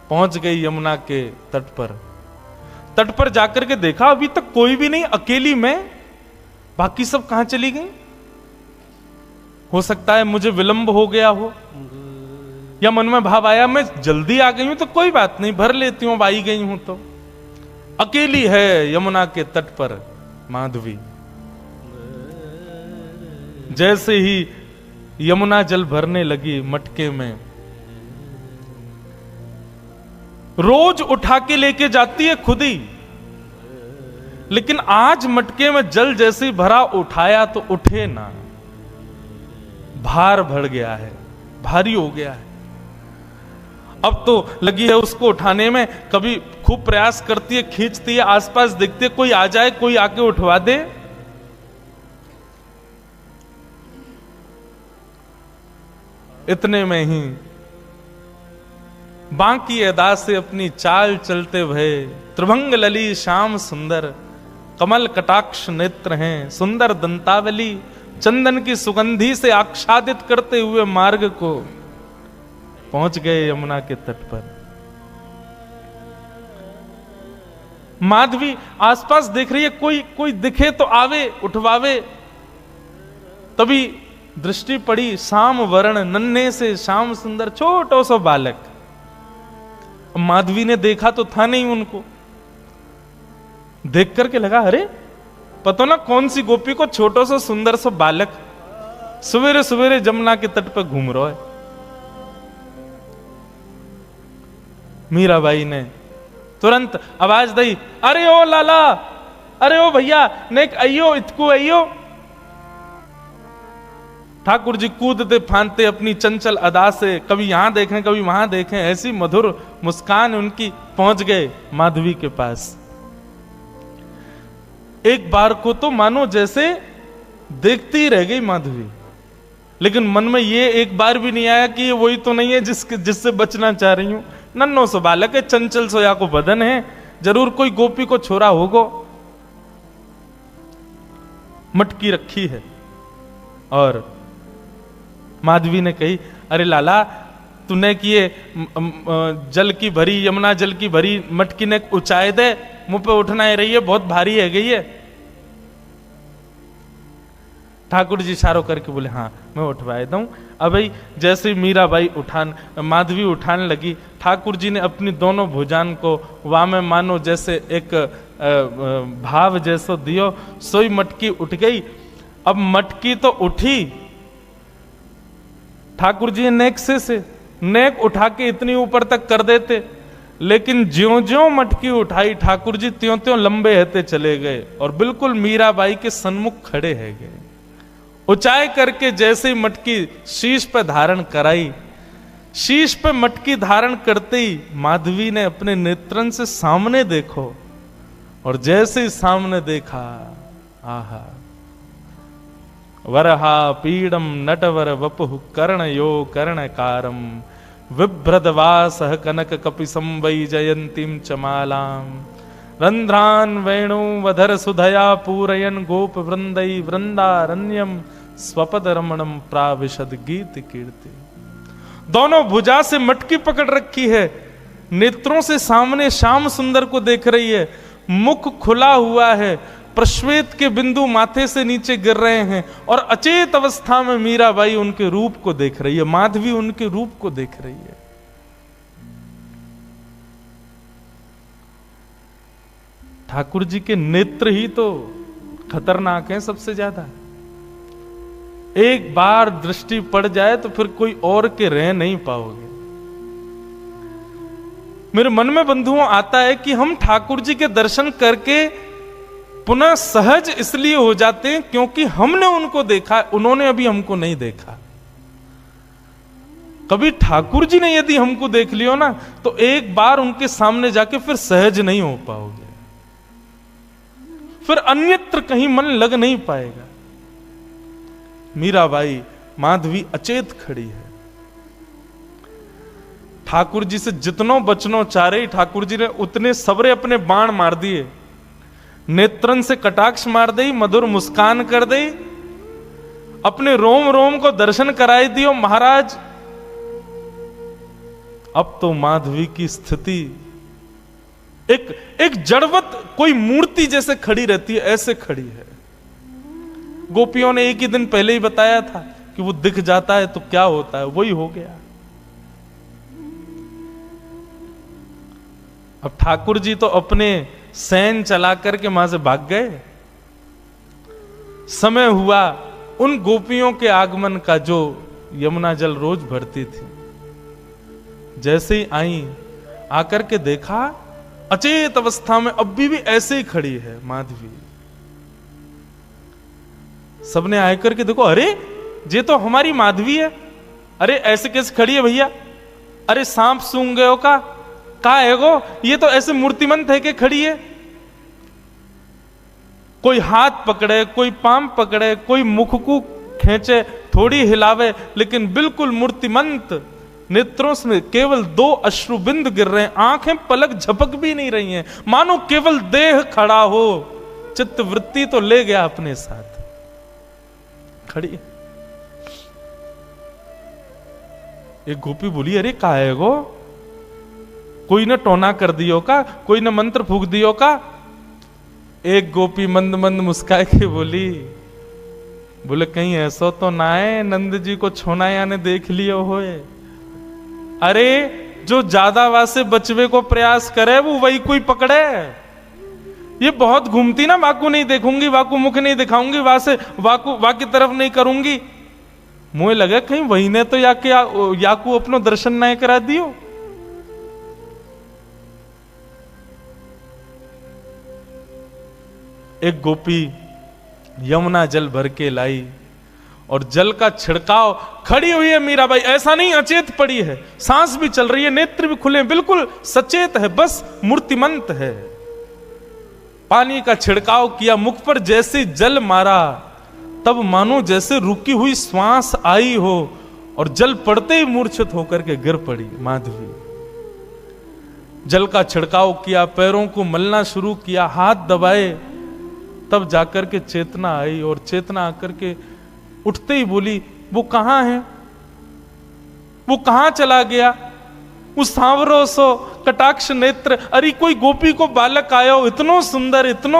पहुंच गई यमुना के तट पर। तट पर जाकर के देखा अभी तक कोई भी नहीं, अकेली मैं, बाकी सब कहां चली गई। हो सकता है मुझे विलंब हो गया हो, या मन में भाव आया मैं जल्दी आ गई हूं तो कोई बात नहीं, भर लेती हूं, आई गई हूं तो। अकेली है यमुना के तट पर माधवी। जैसे ही यमुना जल भरने लगी मटके में, रोज उठा के लेके जाती है खुद ही, लेकिन आज मटके में जल जैसे ही भरा, उठाया तो उठे ना, भार बढ़ गया है, भारी हो गया है। अब तो लगी है उसको उठाने में, कभी खूब प्रयास करती है, खींचती है, आसपास देखती है कोई आ जाए, कोई आके उठवा दे। इतने में ही बांकी अदा से अपनी चाल चलते भये, त्रिभंग लली श्याम सुंदर, कमल कटाक्ष नेत्र हैं, सुंदर दंतावली, चंदन की सुगंधी से आच्छादित करते हुए मार्ग को पहुंच गए यमुना के तट पर। माधवी आसपास देख रही है, कोई दिखे तो आवे, उठवावे। तभी दृष्टि पड़ी, श्याम वर्ण नन्हे से श्याम सुंदर छोटो सो बालक। माधवी ने देखा तो था नहीं उनको, देख करके लगा अरे पता ना कौन सी गोपी को छोटो सा सुंदर सा बालक सवेरे सवेरे जमुना के तट पर घूम रहा है। मीराबाई ने तुरंत आवाज दी, अरे ओ लाला, अरे ओ भैया, नेक अयो, इतकू अयो। ठाकुर जी कूदते फांदते अपनी चंचल अदा से, कभी यहां देखें कभी वहां देखें, ऐसी मधुर मुस्कान उनकी, पहुंच गए माधवी के पास। एक बार को तो मानो जैसे देखती ही रह गई माधवी, लेकिन मन में ये एक बार भी नहीं आया कि ये वही तो नहीं है जिससे बचना चाह रही हूं। नन्नो सो बालक है, चंचल सोया को बदन है, जरूर कोई गोपी को छोरा होगो। मटकी रखी है और माधवी ने कही, अरे लाला तूने किए जल की भरी, यमुना जल की भरी मटकी ने ऊंचाई दे, मुंह पे उठना ही रही है, बहुत भारी है गई है। ठाकुर जी इशारों करके बोले हाँ मैं उठवाए दूं। अब भाई जैसे मीराबाई माधवी उठाने लगी, ठाकुर जी ने अपनी दोनों भुजान को वामे मानो जैसे एक भाव जैसो दियो, सोई मटकी उठ गई। अब मटकी तो उठी, ठाकुर जी नेक से नेक उठा के इतनी ऊपर तक कर देते, लेकिन ज्यों ज्यों मटकी उठाई ठाकुर जी त्यों त्यों लंबे रहते चले गए और बिल्कुल मीराबाई के सन्मुख खड़े है गए। ऊंचाई करके जैसे ही मटकी शीश पे धारण कराई, शीश पे मटकी धारण करते ही माधवी ने अपने नेत्रन से सामने देखो, और जैसे ही सामने देखा, आहा, वरहा पीडम नटवर वपुः कर्णयो कर्णकारम विभ्रदवासः कनक कपिसं वै जयंतीं चमालां रंध्रान वेणु वधर सुधया पूरयन गोप वृंदै वृंदारण्यम स्वपद रमणम प्राविशद गीत कीर्ति। दोनों भुजा से मटकी पकड़ रखी है, नेत्रों से सामने श्याम सुंदर को देख रही है, मुख खुला हुआ है, प्रश्वेत के बिंदु माथे से नीचे गिर रहे हैं, और अचेत अवस्था में मीराबाई उनके रूप को देख रही है, माधवी उनके रूप को देख रही है। ठाकुर जी के नेत्र ही तो खतरनाक हैं सबसे ज्यादा। एक बार दृष्टि पड़ जाए तो फिर कोई और के रह नहीं पाओगे। मेरे मन में बंधुओं आता है कि हम ठाकुर जी के दर्शन करके पुनः सहज इसलिए हो जाते हैं क्योंकि हमने उनको देखा, उन्होंने अभी हमको नहीं देखा। कभी ठाकुर जी ने यदि हमको देख लियो ना, तो एक बार उनके सामने जाके फिर सहज नहीं हो पाओगे, फिर अन्यत्र कहीं मन लग नहीं पाएगा। मीराबाई माधवी अचेत खड़ी है, ठाकुर जी से जितनों बचनों चारे ठाकुर जी ने उतने सबरे अपने बाण मार दिए, नेत्रन से कटाक्ष मार दई, मधुर मुस्कान कर दई, अपने रोम रोम को दर्शन कराई दियो। महाराज अब तो माधवी की स्थिति एक जड़वत कोई मूर्ति जैसे खड़ी रहती है, ऐसे खड़ी है। गोपियों ने एक ही दिन पहले ही बताया था कि वो दिख जाता है तो क्या होता है, वही हो गया। अब ठाकुर जी तो अपने सैन चला करके वहां से भाग गए। समय हुआ उन गोपियों के आगमन का जो यमुना जल रोज भरती थी। जैसे ही आई, आकर के देखा अचेत अवस्था में अब भी ऐसे ही खड़ी है माधवी। सबने आकर के देखो, अरे ये तो हमारी माधवी है, अरे ऐसे कैसे खड़ी है भैया, अरे सांप सूंघ गए हो का है गो, ये तो ऐसे मूर्तिमंत है कि खड़ी है। कोई हाथ पकड़े, कोई पाम पकड़े, कोई मुख को खींचे, थोड़ी हिलावे, लेकिन बिल्कुल मूर्तिमंत। नेत्रों से केवल 2 अश्रुबिंद गिर रहे हैं, आंखें पलक झपक भी नहीं रही हैं, मानो केवल देह खड़ा हो। चित्त वृत्ति तो ले गया अपने साथ, खड़ी। एक गोपी बोली, अरे का है गो, कोई ने टोना कर दियो का, कोई ने मंत्र फूक दियो का। एक गोपी मंद मंद मुस्काए के बोली, बोले कहीं ऐसा तो ना है नंद जी को छोनाया ने देख लियो होए। अरे जो ज्यादा वासे बचवे को प्रयास करे वो वही कोई पकड़े। ये बहुत घूमती ना, वाकू नहीं देखूंगी, वाकू मुख नहीं दिखाऊंगी, वासे वाकू वा की तरफ नहीं करूंगी। मुझे लगे कहीं वही ने तो याकू अपनो दर्शन नहीं करा दियो। एक गोपी यमुना जल भर के लाई और जल का छिड़काव, खड़ी हुई है मीराबाई, ऐसा नहीं अचेत पड़ी है, सांस भी चल रही है, नेत्र भी खुले, बिल्कुल सचेत है, बस मूर्तिमंत है। पानी का छिड़काव किया, मुख पर जैसे जल मारा, तब मानो जैसे रुकी हुई श्वास आई हो, और जल पड़ते ही मूर्छित होकर के गिर पड़ी माधवी। जल का छिड़काव किया, पैरों को मलना शुरू किया, हाथ दबाए, तब जाकर के चेतना आई, और चेतना आकर के उठते ही बोली, वो कहां है, वो कहां चला गया, उस सांवरो सो कटाक्ष नेत्र। अरे कोई गोपी को बालक आया हो, इतनो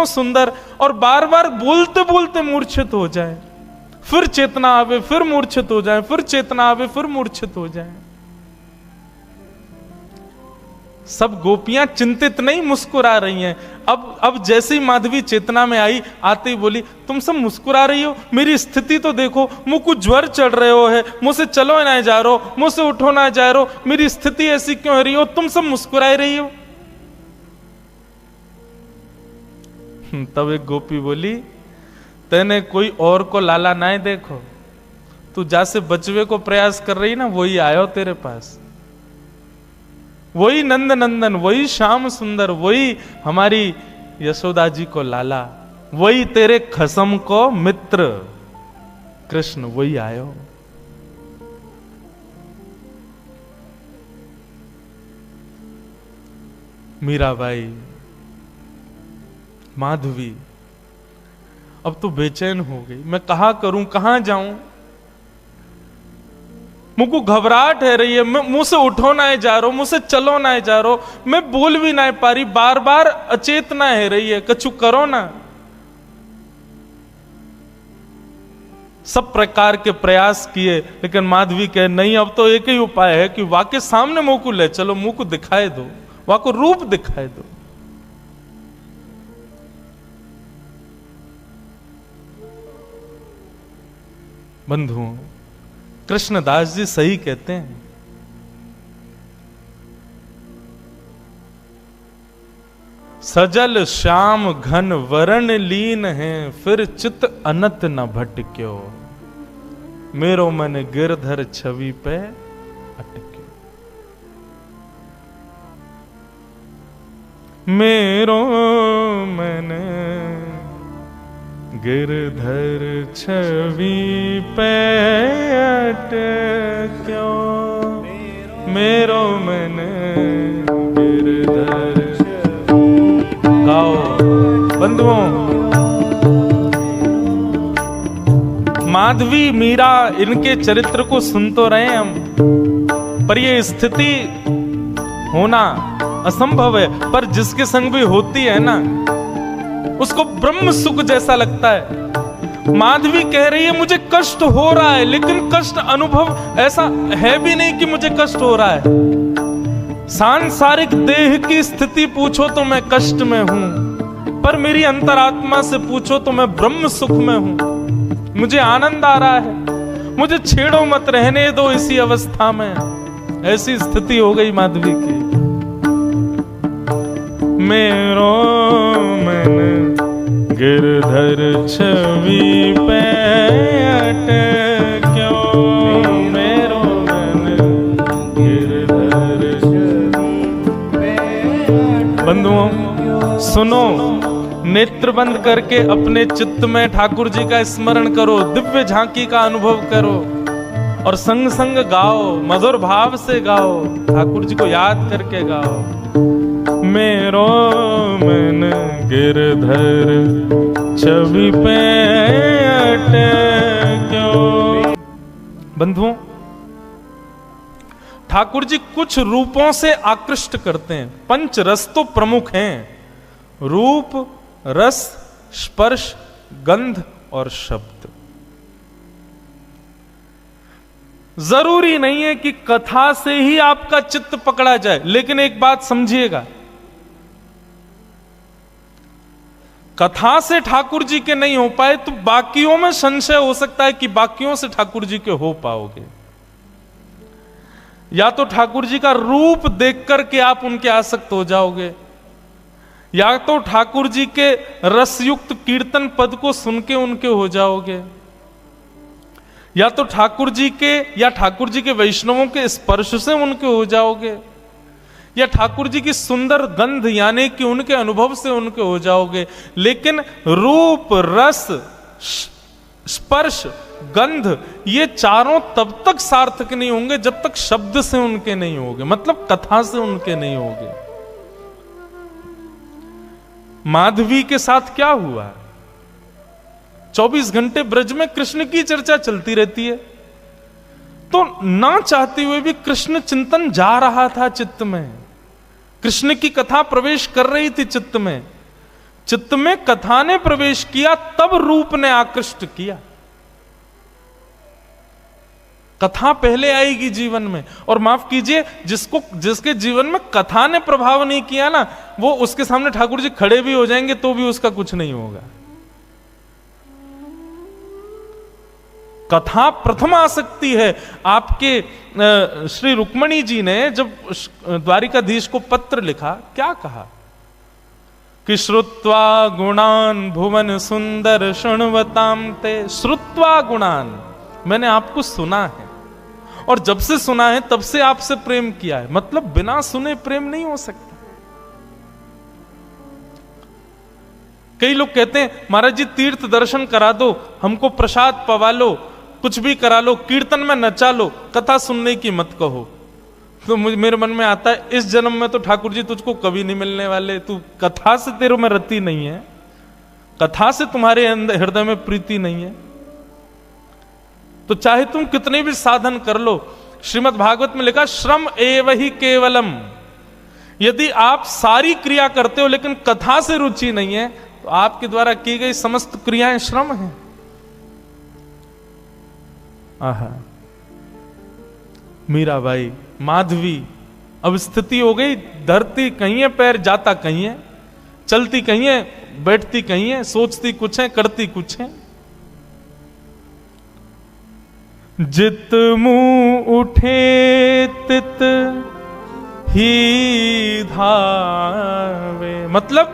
सुंदर, और बार बार बोलते बोलते मूर्छित हो जाए, फिर चेतना आवे, फिर मूर्छित हो जाए, फिर चेतना आवे, फिर मूर्छित हो जाए। सब गोपियां चिंतित नहीं, मुस्कुरा रही हैं। अब जैसे ही माधवी चेतना में आई, आते ही बोली, तुम सब मुस्कुरा रही हो, मेरी स्थिति तो देखो, मुझको ज्वर चढ़ रहे हो है, मुझसे चलो ना जा रहे हो, मुझसे उठो ना जा रहे हो, मेरी स्थिति ऐसी क्यों हो रही हो, तुम सब मुस्कुरा रही हो। तब एक गोपी बोली, तेने कोई और को लाला ना देखो, तू जैसे बचवे को प्रयास कर रही ना, वही आयो तेरे पास, वही नंद नंदन, वही श्याम सुंदर, वही हमारी यशोदा जी को लाला, वही तेरे खसम को मित्र कृष्ण, वही आयो। मीराबाई, माधवी अब तो बेचैन हो गई, मैं कहा करूं, कहां जाऊं, मुझको घबराहट है रही है, मैं मुंह से उठो ना जा रहा, मुंह से चलो ना जा रहा, मैं बोल भी ना पा रही, बार बार अचेतना है रही है, कछु करो ना। सब प्रकार के प्रयास किए, लेकिन माधवी कहे नहीं, अब तो एक ही उपाय है कि वाके सामने मुंह को ले चलो, मुंह को दिखाए दो, वहां को रूप दिखाए दो। बंधुओं, कृष्णदास जी सही कहते हैं, सजल श्याम घन वरण लीन है, फिर चित अनत न भटक्यो, मेरो मन गिरधर छवि पे अटक्यो। मेरो मन गिरधर छवि पे अटक्यो, मेरो मन गिरधर। गाओ बंधुओं, माधवी मीरा इनके चरित्र को सुन तो रहे हम, पर ये स्थिति होना असंभव है, पर जिसके संग भी होती है ना, उसको ब्रह्म सुख जैसा लगता है। माधवी कह रही है मुझे कष्ट हो रहा है, लेकिन कष्ट अनुभव ऐसा है भी नहीं कि मुझे कष्ट हो रहा है। सांसारिक देह की स्थिति पूछो तो मैं कष्ट में हूं, पर मेरी अंतरात्मा से पूछो तो मैं ब्रह्म सुख में हूं, मुझे आनंद आ रहा है, मुझे छेड़ो मत, रहने दो इसी अवस्था में। ऐसी स्थिति हो गई माधवी की। मेरो मन गिरधर छवि पे अटक्यो, मेरो मन गिरधर छवि पे। बंधुओं सुनो, नेत्र बंद करके अपने चित्त में ठाकुर जी का स्मरण करो, दिव्य झांकी का अनुभव करो, और संग संग गाओ, मधुर भाव से गाओ, ठाकुर जी को याद करके गाओ। मेरो मन गिरधर छवि पे अटक्यो। बंधुओं, ठाकुर जी कुछ रूपों से आकृष्ट करते हैं। पंच रस तो प्रमुख हैं, रूप, रस, स्पर्श, गंध और शब्द। जरूरी नहीं है कि कथा से ही आपका चित्त पकड़ा जाए, लेकिन एक बात समझिएगा, कथा से ठाकुर जी के नहीं हो पाए तो बाकियों में संशय हो सकता है कि बाकियों से ठाकुर जी के हो पाओगे। या तो ठाकुर जी का रूप देख करके आप उनके आसक्त हो जाओगे, या तो ठाकुर जी के रसयुक्त कीर्तन पद को सुन के उनके हो जाओगे, या तो ठाकुर जी के या ठाकुर जी के वैष्णवों के स्पर्श से उनके हो जाओगे, या ठाकुर जी की सुंदर गंध यानी कि उनके अनुभव से उनके हो जाओगे। लेकिन रूप, रस, स्पर्श, गंध, ये चारों तब तक सार्थक नहीं होंगे जब तक शब्द से उनके नहीं होंगे, मतलब कथा से उनके नहीं होंगे। माधवी के साथ क्या हुआ? 24 घंटे ब्रज में कृष्ण की चर्चा चलती रहती है, तो ना चाहते हुए भी कृष्ण चिंतन जा रहा था चित्त में, कृष्ण की कथा प्रवेश कर रही थी चित्त में। चित्त में कथा ने प्रवेश किया, तब रूप ने आकृष्ट किया। कथा पहले आएगी जीवन में, और माफ कीजिए, जिसके जीवन में कथा ने प्रभाव नहीं किया ना, वो उसके सामने ठाकुर जी खड़े भी हो जाएंगे तो भी उसका कुछ नहीं होगा। कथा प्रथम आसक्ति है। आपके श्री रुक्मणी जी ने जब द्वारिकाधीश को पत्र लिखा, क्या कहा? कि श्रुत्वा गुणान भुवन सुंदर शृण्वताम ते। श्रुत्वा गुणान, मैंने आपको सुना है, और जब से सुना है तब से आपसे प्रेम किया है। मतलब बिना सुने प्रेम नहीं हो सकता। कई लोग कहते हैं महाराज जी तीर्थ दर्शन करा दो, हमको प्रसाद पवा लो, कुछ भी करा लो, कीर्तन में नचा लो, कथा सुनने की मत कहो। तो मेरे मन में आता है इस जन्म में तो ठाकुर जी तुझको कभी नहीं मिलने वाले, तू कथा से तेरे में रति नहीं है, कथा से तुम्हारे अंदर हृदय में प्रीति नहीं है, तो चाहे तुम कितने भी साधन कर लो। श्रीमद् भागवत में लिखा श्रम एव ही केवलम। यदि आप सारी क्रिया करते हो लेकिन कथा से रुचि नहीं है तो आपके द्वारा की गई समस्त क्रियाएं श्रम हैं। आहा, मीराबाई, माधवी, अब स्थिति हो गई, धरती कहीं है, पैर जाता कहीं है, चलती कहीं है, बैठती कहीं है, सोचती कुछ है, करती कुछ है। जित मुंह उठे तित ही धावे। मतलब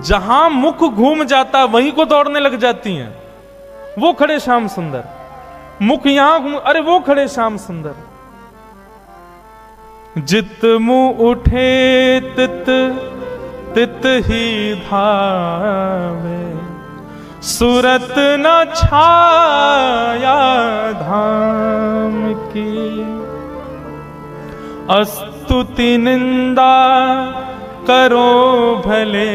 जहां मुख घूम जाता वहीं को दौड़ने लग जाती हैं। वो खड़े श्याम सुंदर, मुख यहां घूम, अरे वो खड़े श्याम सुंदर। जित मुंह उठे तित तित ही धावे, सूरत न छाया धाम की। अस्तुति निंदा करो भले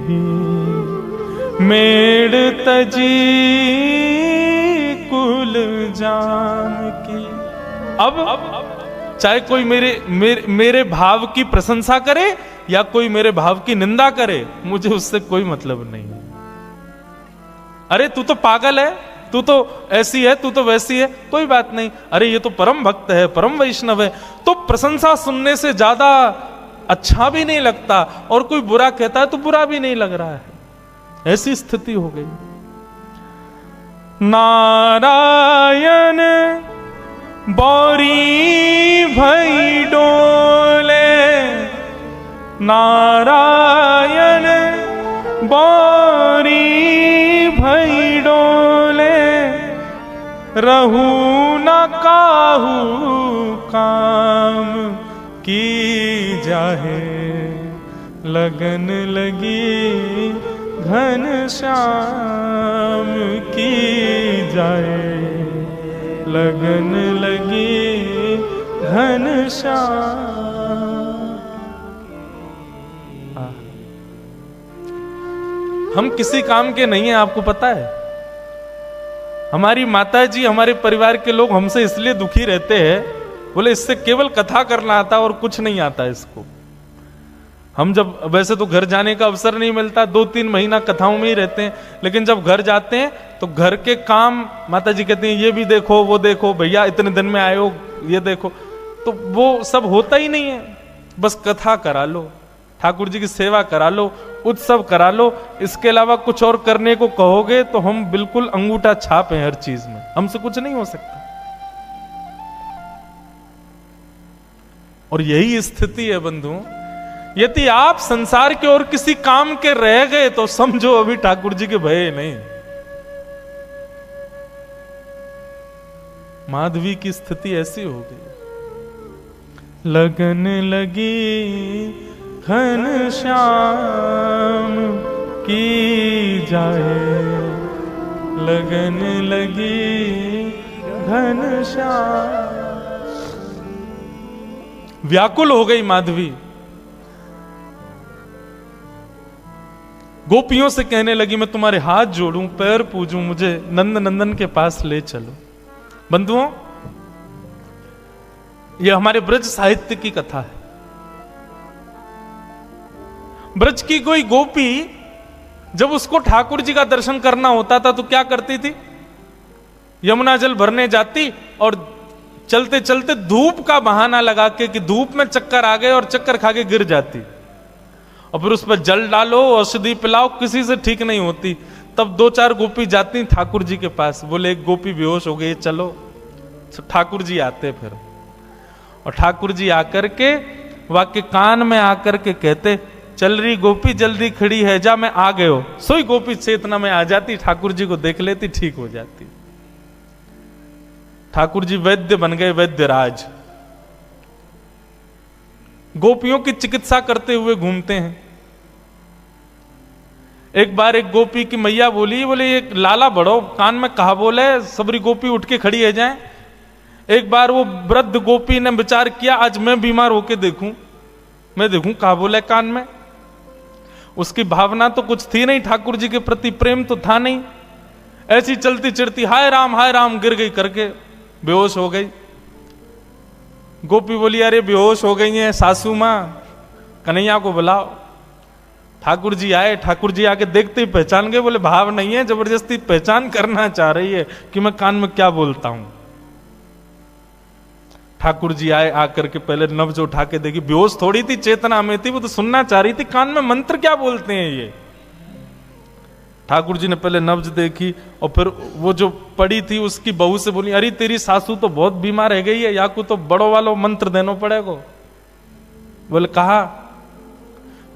ही, मेड़ तजी कुल जाम की। अब चाहे कोई मेरे भाव की प्रशंसा करे या कोई मेरे भाव की निंदा करे, मुझे उससे कोई मतलब नहीं है। अरे तू तो पागल है, तू तो ऐसी है, तू तो वैसी है, कोई बात नहीं। अरे ये तो परम भक्त है, परम वैष्णव है, तो प्रशंसा सुनने से ज्यादा अच्छा भी नहीं लगता, और कोई बुरा कहता है तो बुरा भी नहीं लग रहा है। ऐसी स्थिति हो गई। नारायण बौरी भई डोले, नारायण बौरी भई डोले, रहू न काहू काम की जाहे, लगन लगी घन श्याम की जाए, लगन लगी घन श्याम। हम किसी काम के नहीं है, आपको पता है। हमारी माता जी, हमारे परिवार के लोग हमसे इसलिए दुखी रहते हैं, बोले इससे केवल कथा करना आता और कुछ नहीं आता इसको। हम जब, वैसे तो घर जाने का अवसर नहीं मिलता, 2-3 महीना कथाओं में ही रहते हैं, लेकिन जब घर जाते हैं तो घर के काम माता जी कहती हैं ये भी देखो, वो देखो, भैया इतने दिन में आए हो, ये देखो, तो वो सब होता ही नहीं है। बस कथा करा लो, ठाकुर जी की सेवा करा लो, उत्सव करा लो, इसके अलावा कुछ और करने को कहोगे तो हम बिल्कुल अंगूठा छाप हैं हर चीज में, हमसे कुछ नहीं हो सकता। और यही स्थिति है बंधुओं। यदि आप संसार के और किसी काम के रह गए तो समझो अभी ठाकुर जी के भय नहीं। माधवी की स्थिति ऐसी हो गई। लगन लगी घन श्याम की जाए, लगन लगी घन श्याम। व्याकुल हो गई माधवी, गोपियों से कहने लगी मैं तुम्हारे हाथ जोड़ूं, पैर पूजूं, मुझे नंद नंदन के पास ले चलो। बंधुओं, यह हमारे ब्रज साहित्य की कथा है। ब्रज की कोई गोपी जब उसको ठाकुर जी का दर्शन करना होता था तो क्या करती थी? यमुना जल भरने जाती और चलते चलते धूप का बहाना लगा के कि धूप में चक्कर आ गए और चक्कर खा के गिर जाती, और फिर उस पर जल डालो, औषधि पिलाओ, किसी से ठीक नहीं होती। तब 2-4 गोपी जाती ठाकुर जी के पास, बोले एक गोपी बेहोश हो गई, चलो। ठाकुर जी आते फिर, और ठाकुर जी आकर के वाक्य कान में आकर के कहते चल रही गोपी जल्दी खड़ी है जा, मैं आ गयो। सोई गोपी चेतना में आ जाती, ठाकुर जी को देख लेती, ठीक हो जाती। ठाकुर जी वैद्य बन गए, वैद्य राज। गोपियों की चिकित्सा करते हुए घूमते हैं। एक बार एक गोपी की मैया बोली, बोले ये लाला बड़ो कान में कहा बोले, सबरी गोपी उठ के खड़ी है जाए। एक बार वो वृद्ध गोपी ने विचार किया, आज मैं बीमार होके देखूं, मैं देखूं कहा बोले कान में। उसकी भावना तो कुछ थी नहीं, ठाकुर जी के प्रति प्रेम तो था नहीं। ऐसी चलती चिड़ती हाय राम गिर गई करके बेहोश हो गई। गोपी बोली अरे बेहोश हो गई है सासू मां, कन्हैया को बुलाओ। ठाकुर जी आए, ठाकुर जी आके देखते ही पहचान गए, बोले भाव नहीं है, जबरदस्ती पहचान करना चाह रही है कि मैं कान में क्या बोलता हूं। ठाकुर जी आए, आकर के पहले नब्ज उठा के देखी, बेहोश थोड़ी थी, चेतना में थी, वो तो सुनना चाह रही थी कान में मंत्र क्या बोलते हैं ये। ठाकुर जी ने पहले नब्ज देखी और फिर वो जो पड़ी थी उसकी बहू से बोली, अरे तेरी सासू तो बहुत बीमार रह गई है, या को तो बड़ो वालो मंत्र देना पड़ेगा। बोले कहा,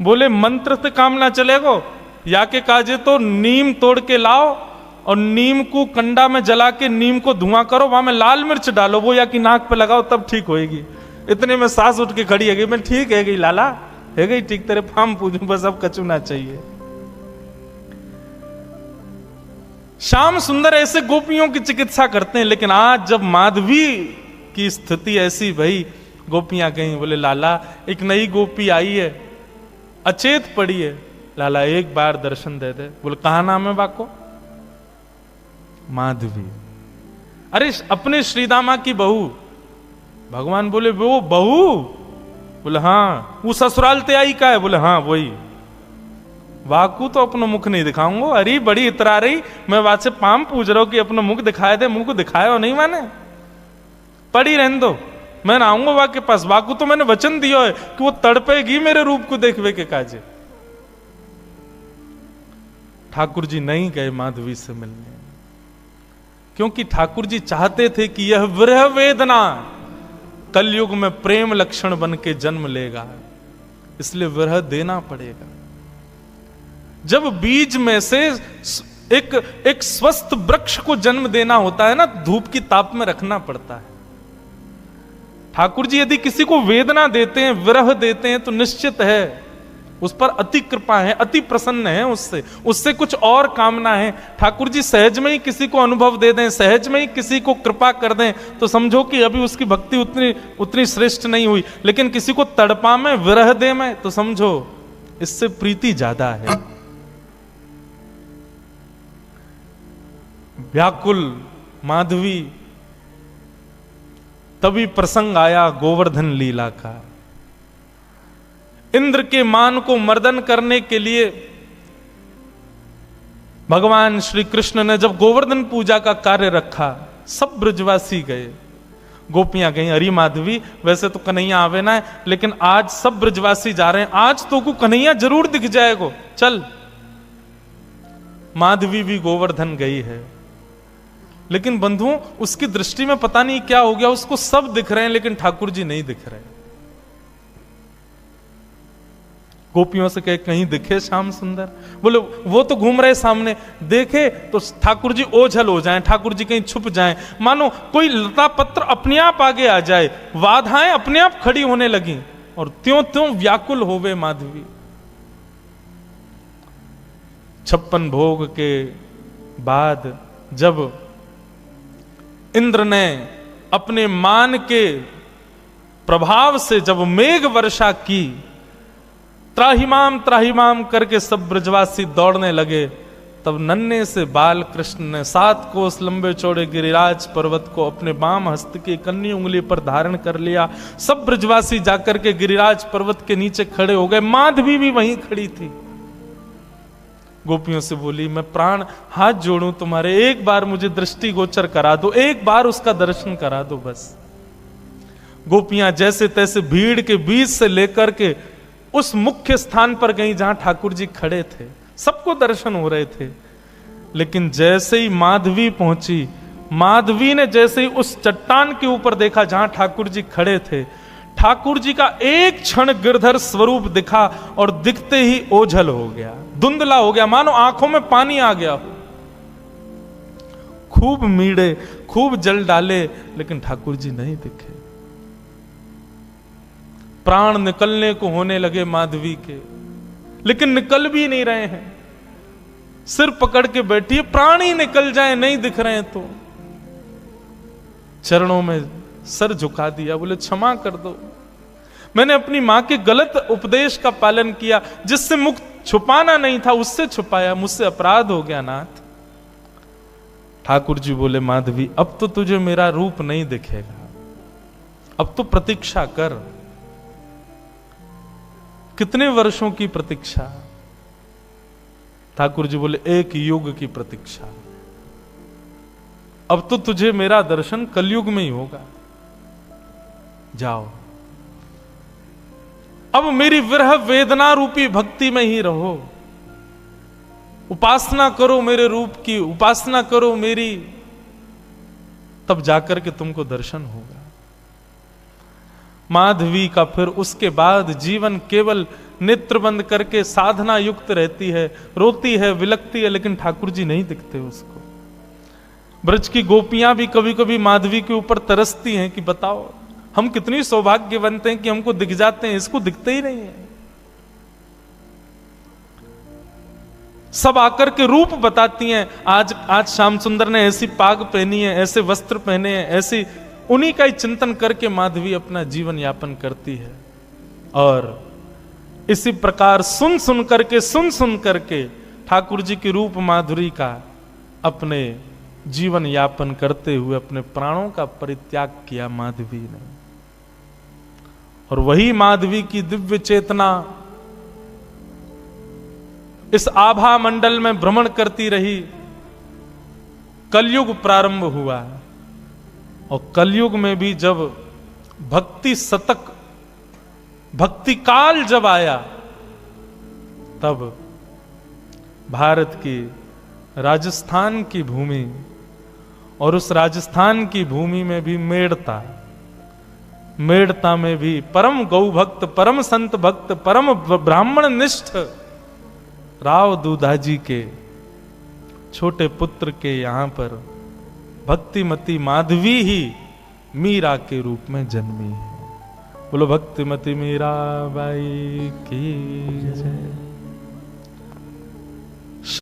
बोले मंत्र से काम ना चलेगो, या के काजे तो नीम तोड़ के लाओ और नीम को कंडा में जला के नीम को धुआं करो, वहां में लाल मिर्च डालो, वो या की नाक पे लगाओ तब ठीक होएगी। इतने में सास उठ के खड़ी है गई, मैं ठीक है गई लाला, है गई ठीक, तेरे फार्म पूजू बस, अब कचू ना चाहिए। श्याम सुंदर ऐसे गोपियों की चिकित्सा करते हैं। लेकिन आज जब माधवी की स्थिति ऐसी भई, गोपियां गई, बोले लाला एक नई गोपी आई है, अचेत पड़ी है, लाला एक बार दर्शन दे दे। बोले कहा नाम है बाको? माधवी। अरे अपने श्रीदामा की बहू। भगवान बोले वो बहू? बोले हाँ। वो ससुराल ते आई का है? बोले हाँ वही। वाकू तो अपना मुख नहीं दिखाऊंगा। अरे बड़ी इतरा रही, मैं बात से पाम पूछ रहा हूं कि अपना मुख दिखाए दे, मुंह को दिखाया हो नहीं माने, पड़ी रहने दो, मैं ना आऊंगा वाक के पास। वाकू तो मैंने वचन दिया है कि वो तड़पेगी मेरे रूप को देखवे के काजे। ठाकुर जी नहीं गए माधवी से मिलने, क्योंकि ठाकुर जी चाहते थे कि यह विरह वेदना कलयुग में प्रेम लक्षण बन के जन्म लेगा, इसलिए विरह देना पड़ेगा। जब बीज में से एक स्वस्थ वृक्ष को जन्म देना होता है ना, धूप की ताप में रखना पड़ता है। ठाकुर जी यदि किसी को वेदना देते हैं, विरह देते हैं, तो निश्चित है उस पर अति कृपा है, अति प्रसन्न है, उससे कुछ और कामना है। ठाकुर जी सहज में ही किसी को अनुभव दे दें, सहज में ही किसी को कृपा कर दें, तो समझो कि अभी उसकी भक्ति उतनी श्रेष्ठ नहीं हुई। लेकिन किसी को तड़पा में, विरह दे में, तो समझो इससे प्रीति ज्यादा है। व्याकुल माधवी, तभी प्रसंग आया गोवर्धन लीला का। इंद्र के मान को मर्दन करने के लिए भगवान श्री कृष्ण ने जब गोवर्धन पूजा का कार्य रखा, सब ब्रजवासी गए, गोपियां गई। अरे माधवी वैसे तो कन्हैया आवे ना है, लेकिन आज सब ब्रजवासी जा रहे हैं, आज तो को कन्हैया जरूर दिख जाएगो, चल। माधवी भी गोवर्धन गई है, लेकिन बंधुओं उसकी दृष्टि में पता नहीं क्या हो गया, उसको सब दिख रहे हैं लेकिन ठाकुर जी नहीं दिख रहे। गोपियों से कहे कहीं दिखे श्याम सुंदर? बोले वो तो घूम रहे सामने, देखे तो ठाकुर जी ओझल हो जाएं, ठाकुर जी कहीं छुप जाएं, मानो कोई लता पत्र अपने आप आगे आ जाए, बाधाएं अपने आप खड़ी होने लगी और त्यों त्यों व्याकुल होवे माधवी। 56 भोग के बाद जब इंद्र ने अपने मान के प्रभाव से जब मेघ वर्षा की, त्राहिमाम त्राहिमाम करके सब ब्रजवासी दौड़ने लगे, तब नन्हे से बाल कृष्ण ने 7 कोस लंबे चौड़े गिरिराज पर्वत को अपने बाम हस्त की कन्नी उंगली पर धारण कर लिया। सब ब्रजवासी जाकर के गिरिराज पर्वत के नीचे खड़े हो गए। माधवी भी वहीं खड़ी थी। गोपियों से बोली, मैं प्राण हाथ जोड़ूं तुम्हारे, एक बार मुझे दृष्टि गोचर करा दो, एक बार उसका दर्शन करा दो बस। गोपियां जैसे तैसे भीड़ के बीच से लेकर के उस मुख्य स्थान पर गई जहां ठाकुर जी खड़े थे, सबको दर्शन हो रहे थे। लेकिन जैसे ही माधवी पहुंची, माधवी ने जैसे ही उस चट्टान के ऊपर देखा जहां ठाकुर जी खड़े थे, ठाकुर जी का एक क्षण गिरधर स्वरूप दिखा और दिखते ही ओझल हो गया, धुंधला हो गया, मानो आंखों में पानी आ गया हो। खूब मीड़े, खूब जल डाले, लेकिन ठाकुर जी नहीं दिखे। प्राण निकलने को होने लगे माधवी के, लेकिन निकल भी नहीं रहे हैं। सिर पकड़ के बैठी है, प्राण ही निकल जाए, नहीं दिख रहे हैं। तो चरणों में सर झुका दिया, बोले क्षमा कर दो, मैंने अपनी मां के गलत उपदेश का पालन किया, जिससे मुख छुपाना नहीं था उससे छुपाया, मुझसे अपराध हो गया नाथ। ठाकुर जी बोले माधवी, अब तो तुझे मेरा रूप नहीं दिखेगा, अब तो प्रतीक्षा कर। कितने वर्षों की प्रतीक्षा? ठाकुर जी बोले 1 युग की प्रतीक्षा। अब तो तुझे मेरा दर्शन कलयुग में ही होगा, जाओ। अब मेरी विरह वेदना रूपी भक्ति में ही रहो, उपासना करो मेरे रूप की, उपासना करो मेरी, तब जाकर के तुमको दर्शन होगा। माधवी का फिर उसके बाद जीवन केवल नेत्र बंद करके साधना युक्त रहती है, रोती है, विलकती है, लेकिन ठाकुर जी नहीं दिखते उसको। ब्रज की गोपियां भी कभी कभी माधवी के ऊपर तरसती हैं कि बताओ हम कितनी सौभाग्यवंत हैं कि हमको दिख जाते हैं, इसको दिखते ही नहीं है। सब आकर के रूप बताती हैं, आज श्याम सुंदर ने ऐसी पाग पहनी है, ऐसे वस्त्र पहने हैं, ऐसी, उन्हीं का ही चिंतन करके माधवी अपना जीवन यापन करती है। और इसी प्रकार सुन सुन करके ठाकुर जी की रूप माधुरी का अपने जीवन यापन करते हुए अपने प्राणों का परित्याग किया माधवी ने। और वही माधवी की दिव्य चेतना इस आभा मंडल में भ्रमण करती रही। कलयुग प्रारंभ हुआ, और कलयुग में भी जब भक्ति शतक, भक्ति काल जब आया, तब भारत की राजस्थान की भूमि, और उस राजस्थान की भूमि में भी मेड़ता में भी परम गौ भक्त, परम संत भक्त, परम ब्राह्मण निष्ठ राव दूधाजी के छोटे पुत्र के यहां पर भक्तिमती माधवी ही मीरा के रूप में जन्मी है। बोलो भक्तिमती मीरा बाई की जय।